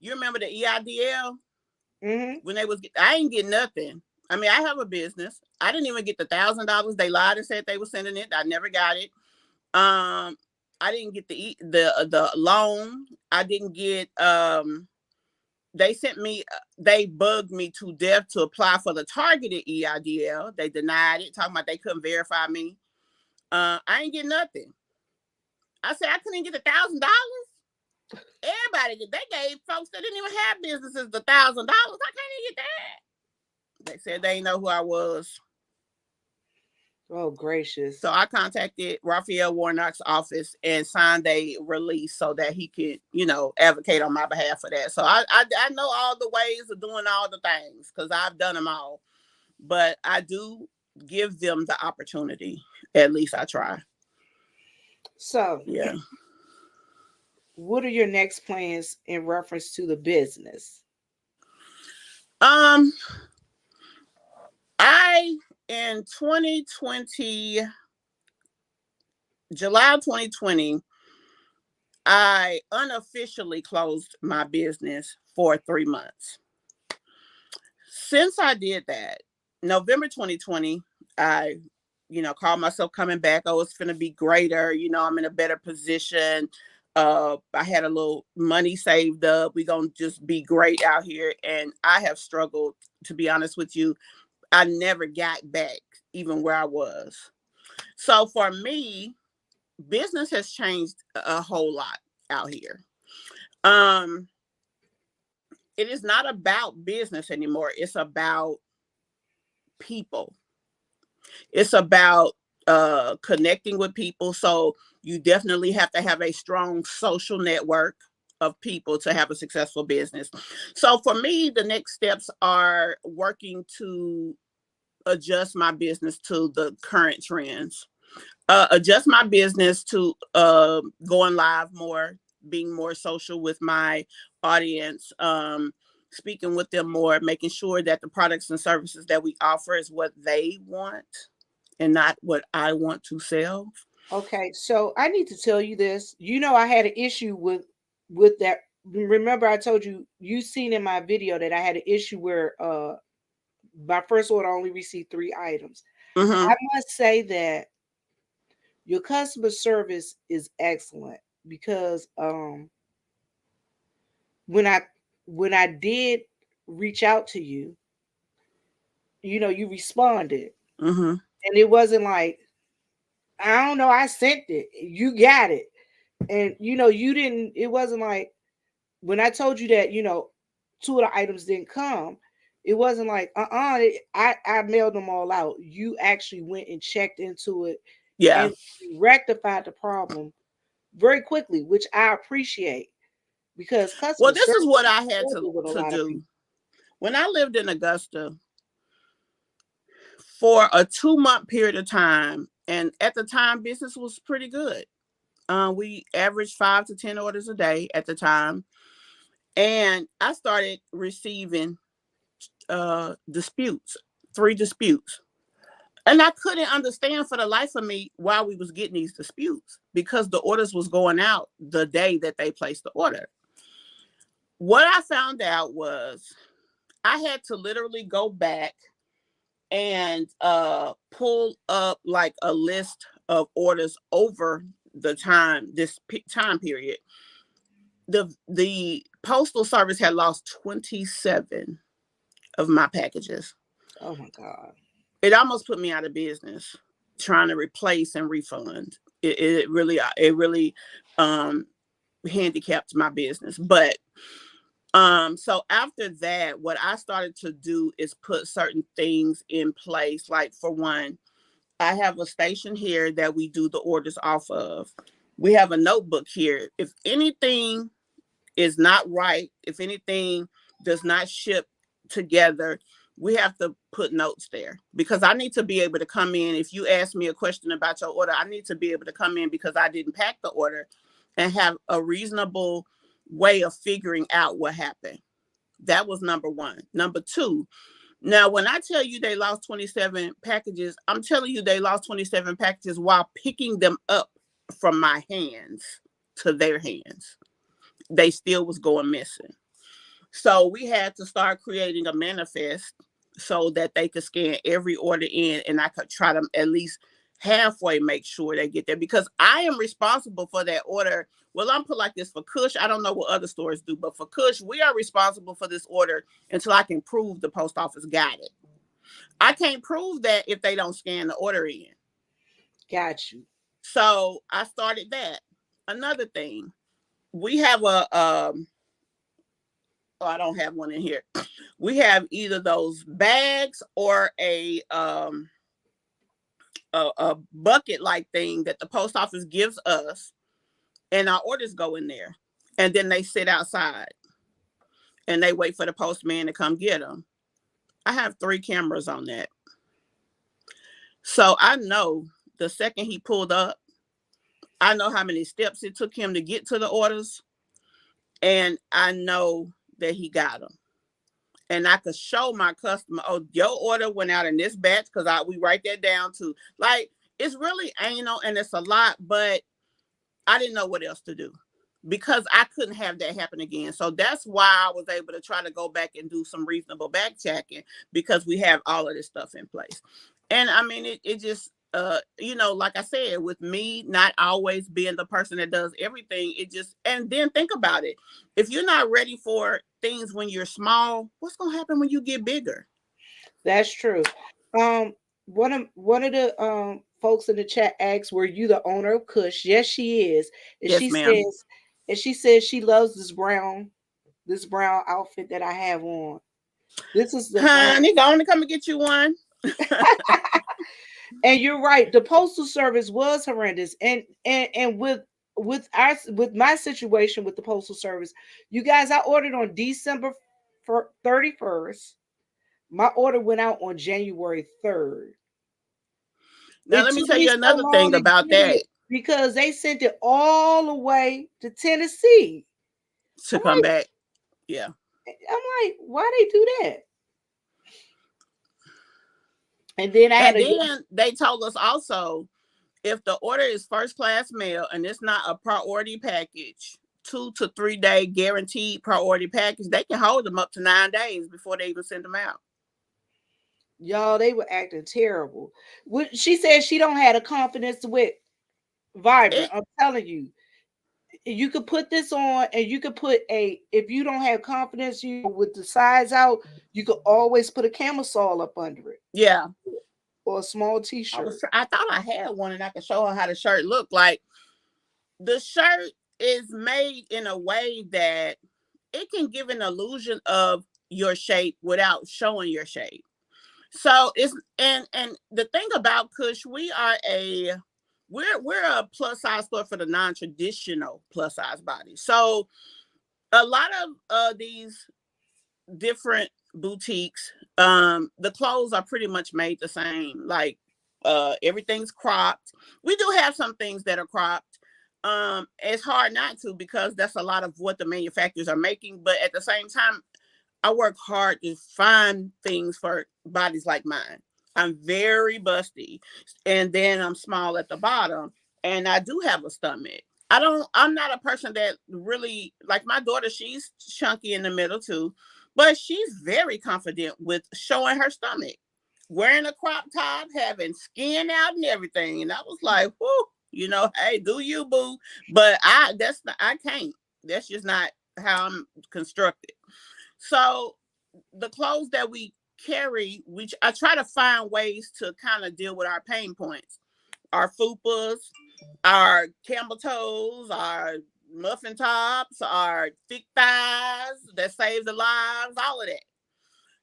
you remember the EIDL? Mm-hmm. When I ain't get nothing. I mean, I have a business. I didn't even get the $1,000. They lied and said they were sending it. I never got it. I didn't get the loan. I didn't get they bugged me to death to apply for the targeted EIDL. They denied it, talking about they couldn't verify me. I ain't get nothing. I said I couldn't get $1,000. Everybody, they gave folks that didn't even have businesses the $1,000. I can't even get that. They said they didn't know who I was. Oh, gracious. So I contacted Raphael Warnock's office and signed a release so that he could, advocate on my behalf for that. So I know all the ways of doing all the things because I've done them all. But I do give them the opportunity. At least I try. So, yeah. what are your next plans in reference to the business? Um, I in 2020, July 2020, I unofficially closed my business for 3 months. Since I did that, November 2020, I, called myself coming back. Oh, it's going to be greater. I'm in a better position. I had a little money saved up. We're going to just be great out here. And I have struggled, to be honest with you. I never got back even where I was. So for me, business has changed a whole lot out here. Um, it is not about business anymore. It's about people. It's about connecting with people. So you definitely have to have a strong social network of people to have a successful business. So for me, the next steps are working to adjust my business to the current trends. Adjust my business to going live more, being more social with my audience, speaking with them more, making sure that the products and services that we offer is what they want and not what I want to sell. Okay, so I need to tell you this. I had an issue with that. Remember, I told you seen in my video that I had an issue where my first order only received 3 items. Mm-hmm. I must say that your customer service is excellent because when I when I did reach out to you, you responded, Mm-hmm. and it wasn't like, I don't know, I sent it, you got it, and you didn't. It wasn't like when I told you that 2 of the items didn't come. It wasn't like I mailed them all out. You actually went and checked into it Yeah. and rectified the problem very quickly, which I appreciate because Well, customer this service is what I is had horrible with a to lot of do people. when I lived in Augusta for a 2 month period of time. And at the time, business was pretty good. We averaged 5 to 10 orders a day at the time. And I started receiving disputes, 3 disputes. And I couldn't understand for the life of me why we was getting these disputes because the orders was going out the day that they placed the order. What I found out was I had to literally go back and pull up like a list of orders over this time period. The postal service had lost 27 of my packages. Oh my God. It almost put me out of business trying to replace and refund. It really um handicapped my business. But so after that, what I started to do is put certain things in place. Like for one, I have a station here that we do the orders off of. We have a notebook here. If anything is not right, if anything does not ship together, we have to put notes there because I need to be able to come in. If you ask me a question about your order, I need to be able to come in because I didn't pack the order and have a reasonable way of figuring out what happened. That was number one. Number two, now when I tell you they lost 27 packages, I'm telling you they lost 27 packages while picking them up from my hands to their hands. They still was going missing. So we had to start creating a manifest so that they could scan every order in and I could try to at least halfway make sure they get there because I am responsible for that order. Well, I'm put like this for Kushe. I don't know what other stores do, but for Kushe, we are responsible for this order until I can prove the post office got it. I can't prove that if they don't scan the order in. Got you. So I started that. Another thing, we have oh, I don't have one in here. We have either those bags or a bucket like thing that the post office gives us, and our orders go in there, and then they sit outside and they wait for the postman to come get them. I have 3 cameras on that, so I know the second he pulled up, I know how many steps it took him to get to the orders. and I know that he got them. And I could show my customer, oh, your order went out in this batch, because we write that down too. Like, it's really anal and it's a lot, but I didn't know what else to do because I couldn't have that happen again. So that's why I was able to try to go back and do some reasonable back checking, because we have all of this stuff in place. And I mean, it just, like I said, with me not always being the person that does everything, and then think about it. If you're not ready for things when you're small, what's going to happen when you get bigger? That's true. Um, one of the folks in the chat asks, "Were you the owner of Kush?" Yes, she is, and Yes, she ma'am. says she loves this brown outfit that I have on. This is the brown. Honey, go on and come and get you one. And you're right. The postal service was horrendous, and with my situation with the postal service, you guys, I ordered on December 31st. My order went out on January 3rd. Now, It let me took tell me you so another long thing to about get that it because they sent it all the way to Tennessee. to I'm come like, back. Yeah. why they do that? And then I had And a then they told us also, if the order is first class mail and it's not a priority package, 2 to 3 day guaranteed priority package, they can hold them up to 9 days before they even send them out. y'all, they were acting terrible. She said she don't have a confidence with Vibrant. It, I'm telling you, you could put this on, and you could put if you don't have confidence, with the sides out, you could always put a camisole up under it yeah. or a small t-shirt. I thought I had one and I could show her how the shirt looked like. The shirt is made in a way that it can give an illusion of your shape without showing your shape. So it's and the thing about Kush, we're a plus size store for the non-traditional plus size body. So a lot of these different boutiques, the clothes are pretty much made the same. Like everything's cropped. We do have some things that are cropped. It's hard not to, because that's a lot of what the manufacturers are making. But at the same time, I work hard to find things for bodies like mine. I'm very busty, and then I'm small at the bottom, and I do have a stomach. I'm not a person that really, like my daughter, she's chunky in the middle too, but she's very confident with showing her stomach, wearing a crop top, having skin out and everything. And I was like, whoo, hey, do you, boo? But I can't. That's just not how I'm constructed. So the clothes that we carry, which I try to find ways to kind of deal with our pain points, our fupas, our camel toes, our muffin tops, our thick thighs that save the lives, all of that.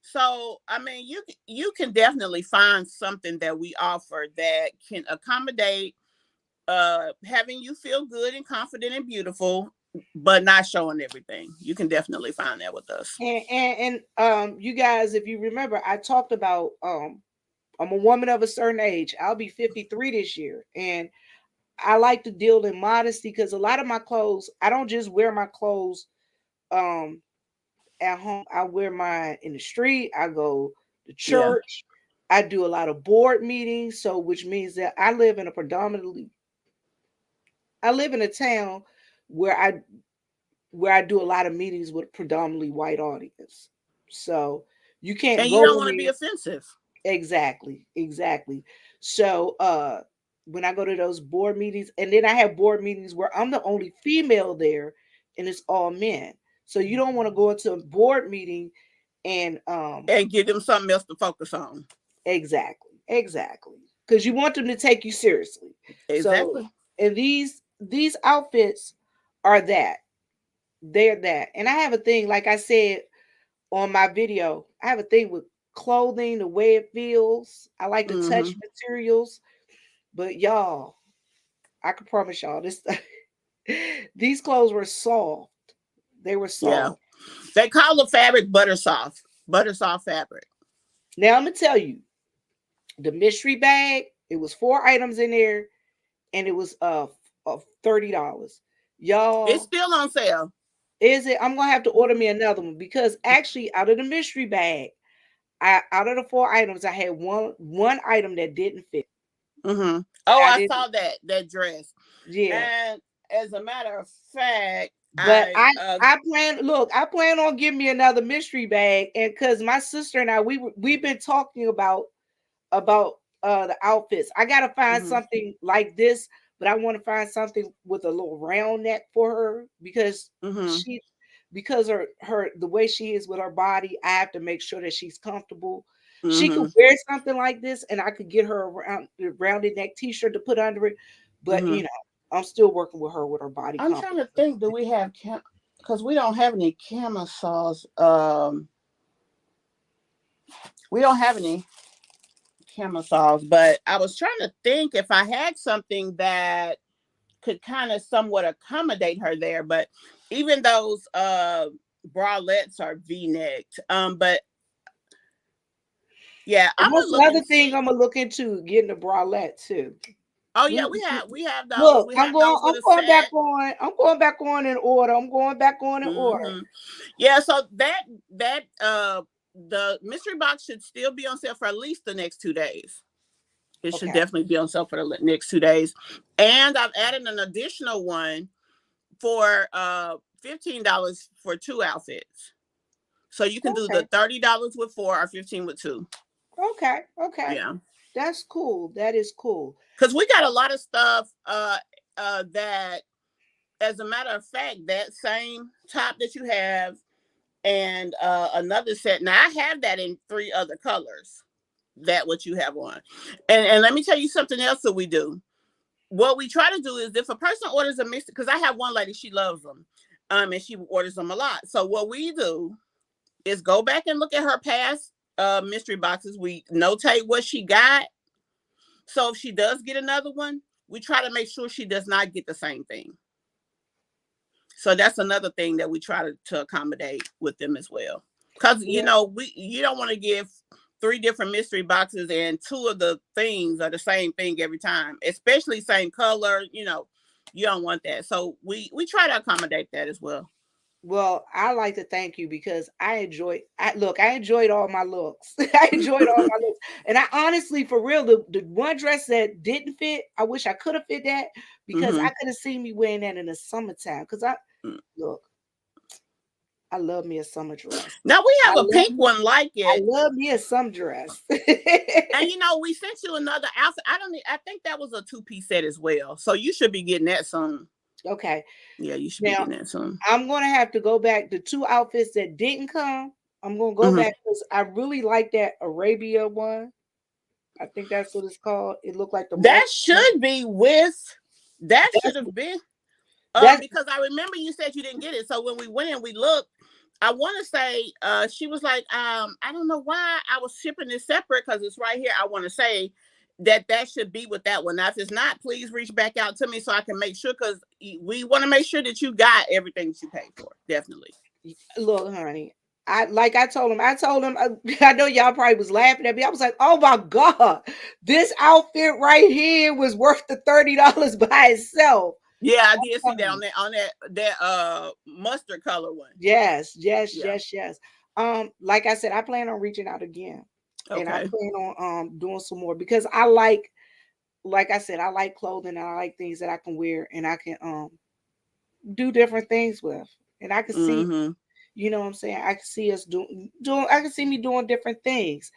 So I mean, you can definitely find something that we offer that can accommodate having you feel good and confident and beautiful, but not showing everything. You can definitely find that with us. And you guys, if you remember, I talked about I'm a woman of a certain age. I'll be 53 this year, and I like to deal in modesty because a lot of my clothes, I don't just wear my clothes um at home. I wear mine in the street. I go to Yeah. church. I do a lot of board meetings, so which means that I live in a town where I do a lot of meetings with predominantly white audience. So you can't And you go don't in want to be there. offensive. Exactly. So when I go to those board meetings, and then I have board meetings where I'm the only female there and it's all men. So you don't want to go into a board meeting and And give them something else to focus on. exactly. Because you want them to take you seriously. So Exactly. and these outfits are that. They're that. And I have a thing, like I said on my video, I have a thing with clothing, the way it feels. I like to touch Mm-hmm. materials. But y'all, I can promise y'all this these clothes were soft. They were Yeah. soft. They call the fabric butter soft. Butter soft fabric. Now I'm gonna tell you, the mystery bag, it was 4 items in there, and it was $30. It's Y'all, still on sale. Is it? I'm gonna have to order me another one because actually, out of the mystery bag, out of the 4 items, I had one item that didn't fit. Mm-hmm. Oh, I I didn't. saw that dress. Yeah. And as a matter of fact, But I I plan look, I plan on giving me another mystery bag, and because my sister and I we've been talking about the outfits. I gotta find mm-hmm, something like this, but I want to find something with a little round neck for her because mm-hmm, she because her the way she is with her body, I have to make sure that she's comfortable. She could mm-hmm, wear something like this, and I could get her a rounded neck T-shirt to put under it. But mm-hmm. I'm still working with her with her body I'm trying comfort. to think, do we have because we don't have any camisoles. We don't have any camisoles, but I was trying to think if I had something that could kind of somewhat accommodate her there. But even those bralettes are V-necked. But yeah, And I'm that's gonna look another and thing see. I'm gonna look into getting a bralette too. Oh yeah, We, we have those. look, We have those I'm with a going back set. on. I'm going back on in order. I'm going back on in order. Hmm. Yeah, so that the mystery box should still be on sale for at least the next 2 days. It should Okay. definitely be on sale for the next 2 days. And I've added an additional one for $15 for 2 outfits. So you can do the Okay. $30 with 4 or 15 with 2. Okay. Okay. Yeah. That's cool. That is cool. Because we got a lot of stuff that, as a matter of fact, that same top that you have and another set. Now I have that in 3 other colors. That what you have on. And let me tell you something else that we do. What we try to do is if a person orders a mystery, because I have one lady, she loves them. And she orders them a lot. So what we do is go back and look at her past mystery boxes. We notate what she got. So if she does get another one, we try to make sure she does not get the same thing. So that's another thing that we try to accommodate with them as well. Because you Yeah. know, you don't want to give 3 different mystery boxes and 2 of the things are the same thing every time, especially same color. You don't want that. So we try to accommodate that as well. Well, I like to thank you because I enjoyed all my looks. I enjoyed all my looks. And I honestly, for real, the one dress that didn't fit, I wish I could have fit that because I Mm-hmm. could have seen me wearing that in the summertime. Because look, I love me a summer dress. Now we I have a love pink me, one like I it. love me a summer dress. And we sent you another outfit. I think that was a 2-piece set as well. So you should be getting that soon. Okay. Yeah, you should be Now getting that soon. I'm gonna have to go back. The 2 outfits that didn't come, I'm gonna go Mm-hmm. back because I really like that Arabia one. I think that's what it's called. It looked like the That mustard. should be with. That should That's have been. that's Because I remember you said you didn't get it. So when we went and we looked, I want to say she was like, I don't know why I was shipping this separate because it's right here. I want to say that should be with that one. Now, if it's not, please reach back out to me so I can make sure because we want to make sure that you got everything that you paid for. Definitely. look, honey. I told him. I know y'all probably was laughing at me. I was like, "Oh my god, this outfit right here was worth the $30 by itself." Yeah, I did see that on that mustard color one. Yes, yes, Yeah. yes, yes. Like I said, I plan on reaching out again, and I Okay. plan on doing some more because like I said, I like clothing and I like things that I can wear and I can do different things with, and I can see, Mm-hmm. you know what I'm saying. I can see us doing. I can see me doing different things,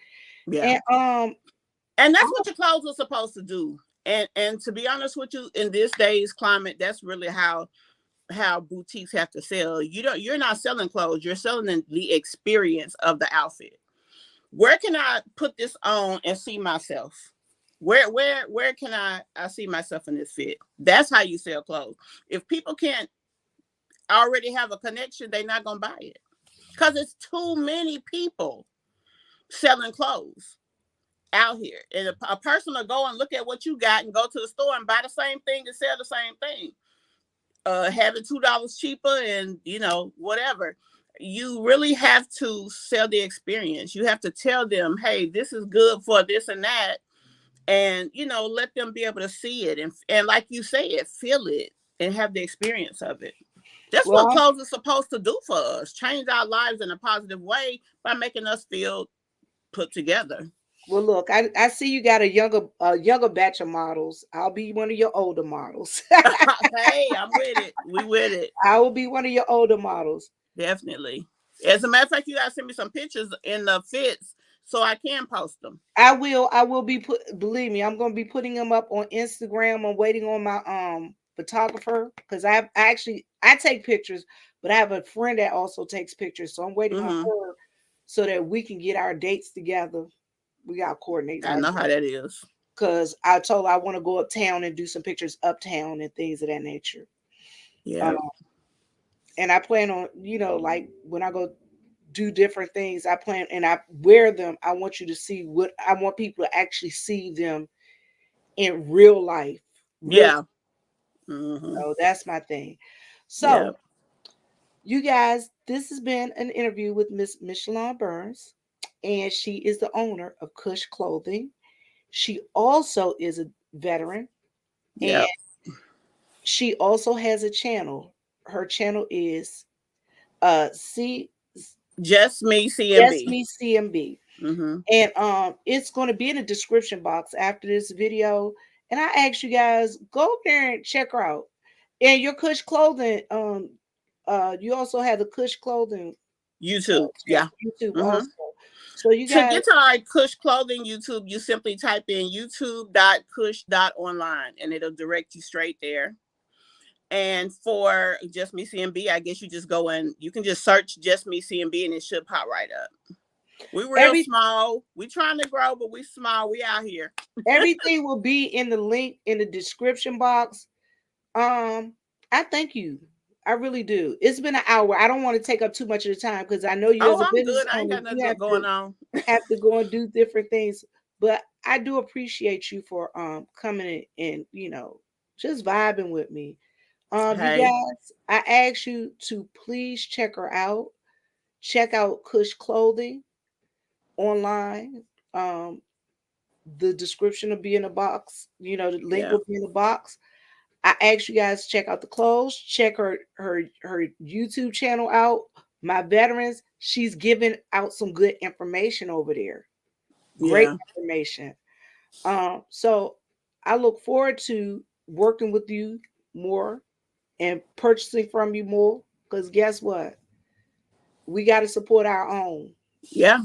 Yeah. and And that's what your clothes are supposed to do. And to be honest with you, in this day's climate, that's really how boutiques have to sell. You're not selling clothes, you're selling the experience of the outfit. Where can I put this on and see myself? Where can I see myself in this fit? That's how you sell clothes. If people can't already have a connection, they're not gonna buy it. Because it's too many people selling clothes out here. And a person will go and look at what you got and go to the store and buy the same thing and sell the same thing. Have it $2 cheaper and whatever. You really have to sell the experience. You have to tell them, hey, this is good for this and that. And let them be able to see it and like you say it, feel it and have the experience of it. That's what Well, clothes is supposed to do for us. Change our lives in a positive way by making us feel put together. well, look, I see you got a younger batch of models. I'll be one of your older models. Hey, I'm with it. We with it. I will be one of your older models. Definitely. As a matter of fact, you gotta send me some pictures in the fits so I can post them. I will be believe me, I'm gonna be putting them up on Instagram. I'm waiting on my photographer because I take pictures, but I have a friend that also takes pictures. So I'm waiting on Mm-hmm. her so that we can get our dates together. We gotta coordinate I our know how dates. that is. Because I told her I want to go uptown and do some pictures uptown and things of that nature. Um, Yeah. and I plan on, like when I go do different things, I plan and I wear them. I want you to see what I want people to actually see them in real life. Real. Yeah. Mm-hmm. So that's my thing. Yeah. So, you guys, this has been an interview with Miss Mishlon Burns, and she is the owner of Kushe Clothing. She also is a veteran, and Yeah. she also has a channel. Her channel is C Just me, Just CMB. Me CMB. Mm-hmm. And it's going to be in the description box after this video. And I ask you guys, go up there and check her out. And your Kush Clothing, you also have the Kush Clothing YouTube. channel, Yeah. YouTube Mm-hmm. also. So you To guys, get to our Kush Clothing YouTube, you simply type in youtube.kush.online and it'll direct you straight there. And for Just Me CMB, I guess you just go in, you can just search Just Me CMB and it should pop right up. We real every small. We trying to grow, but we small. We out here. everything will be in the link in the description box. Um, I thank you. I really do. It's been an hour. I don't want to take up too much of the time because I know you as Oh, a I'm business good. I ain't owner, got you nothing going on. have to go and do different things. But I do appreciate you for coming in and just vibing with me. You Hey, guys, I ask you to please check her out. Check out Kush Clothing online. The description will be in the box. The link yeah, will be in the box. I ask you guys to check out the clothes. Check her YouTube channel out. My veterans, she's giving out some good information over there. Great yeah, information. So I look forward to working with you more and purchasing from you more. Because guess what? We got to support our own. yeah.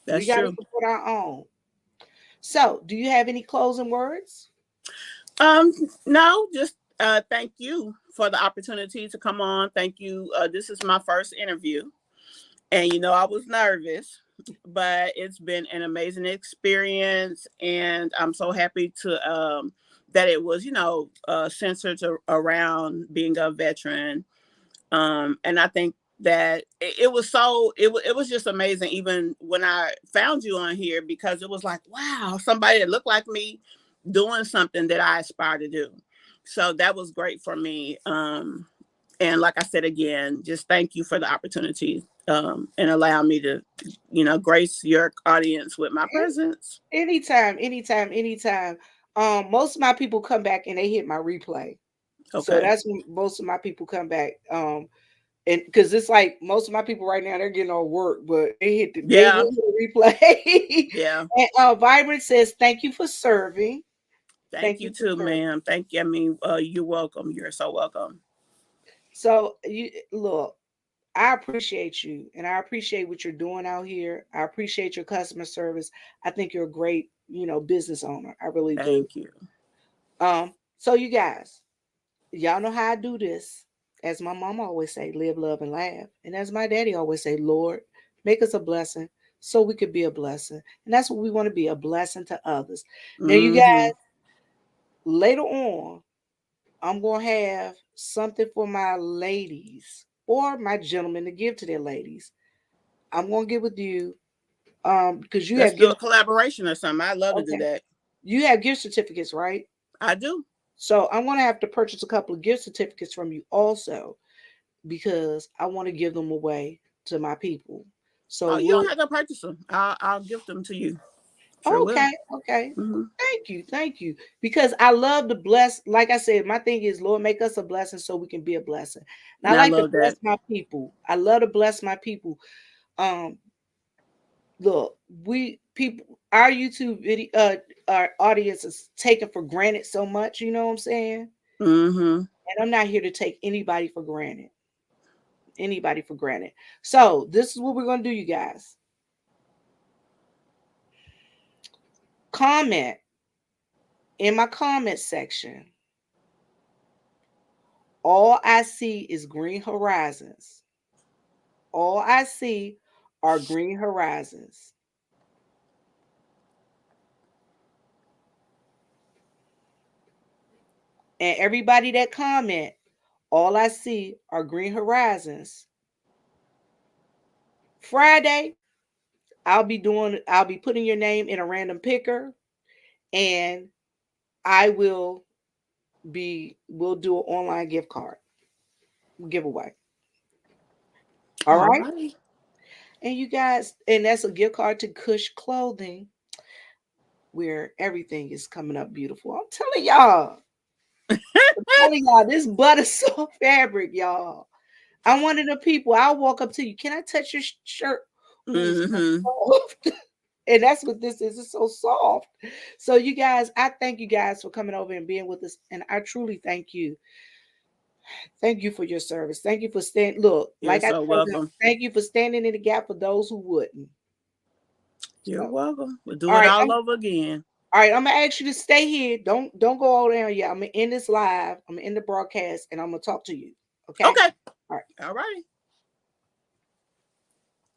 We That's got to true. support our own. So, do you have any closing words? Um, no, just thank you for the opportunity to come on. Thank you. This is my first interview, and I was nervous, but it's been an amazing experience, and I'm so happy to that it was censored around being a veteran. And I think that it was it was just amazing even when I found you on here because it was like, wow, somebody that looked like me doing something that I aspire to do. So that was great for me. And like I said again, just thank you for the opportunity and allow me to grace your audience with my presence. Anytime, anytime, anytime. Most of my people come back and they hit my replay. So Okay. that's when most of my people come back. And because it's like most of my people right now, they're getting on work, but they Yeah. will hit the replay. Yeah. And Vibrant says, thank you for serving. Thank Thank you you for too, serving. ma'am. Thank you. I mean, you're welcome. You're so welcome. So you look, I appreciate you and I appreciate what you're doing out here. I appreciate your customer service. I think you're a great, business owner. I really do. Thank you. So you guys, y'all know how I do this. As my mom always say, live, love, and laugh. And as my daddy always say, Lord, make us a blessing so we could be a blessing. And that's what we want to be, a blessing to others. Now, you Hmm. guys, later on, I'm going to have something for my ladies or my gentlemen to give to their ladies. I'm going to get with you because you Let's have do gift. a collaboration or something. I'd love to do Okay. that. You have gift certificates, right? I do. So I'm going to have to purchase a couple of gift certificates from you also because I want to give them away to my people. So Oh, you we'll don't have to purchase them. I'll gift them to you. Sure will. Okay, okay. Mm-hmm. Thank you. Because I love to bless. Like I said, my thing is, Lord, make us a blessing so we can be a blessing. And I And I like to love bless that. my people. I love to bless my people. Um, look, we people, our YouTube video, our audience is taken for granted so much. You know what I'm saying? Mm-hmm. And I'm not here to take anybody for granted. Anybody for granted. So this is what we're gonna do, you guys. Comment in my comment section. All I see is green horizons. All I see are green horizons. And everybody that comment, all I see are green horizons. Friday, I'll be putting your name in a random picker, and I will we'll do an online gift card giveaway. All All right. right. And you guys, and that's a gift card to Kushe Clothing, where everything is coming up beautiful. I'm telling y'all, this butter soft fabric, y'all. I'm one of the people. I'll walk up to you. Can I touch your shirt? Oh, it's so Mm-hmm. soft. And that's what this is. It's so soft. So, you guys, I thank you guys for coming over and being with us. And I truly thank you. Thank you for your service. Thank you for standing. Look, You're like I so told them, welcome. thank you for standing in the gap for those who wouldn't. You're So, welcome. We'll do all it right. all over again. All right, I'm gonna ask you to stay here. Don't go all down yet. I'm gonna end this live. I'm gonna end the broadcast, and I'm gonna talk to you. Okay. Okay. All right. All righty.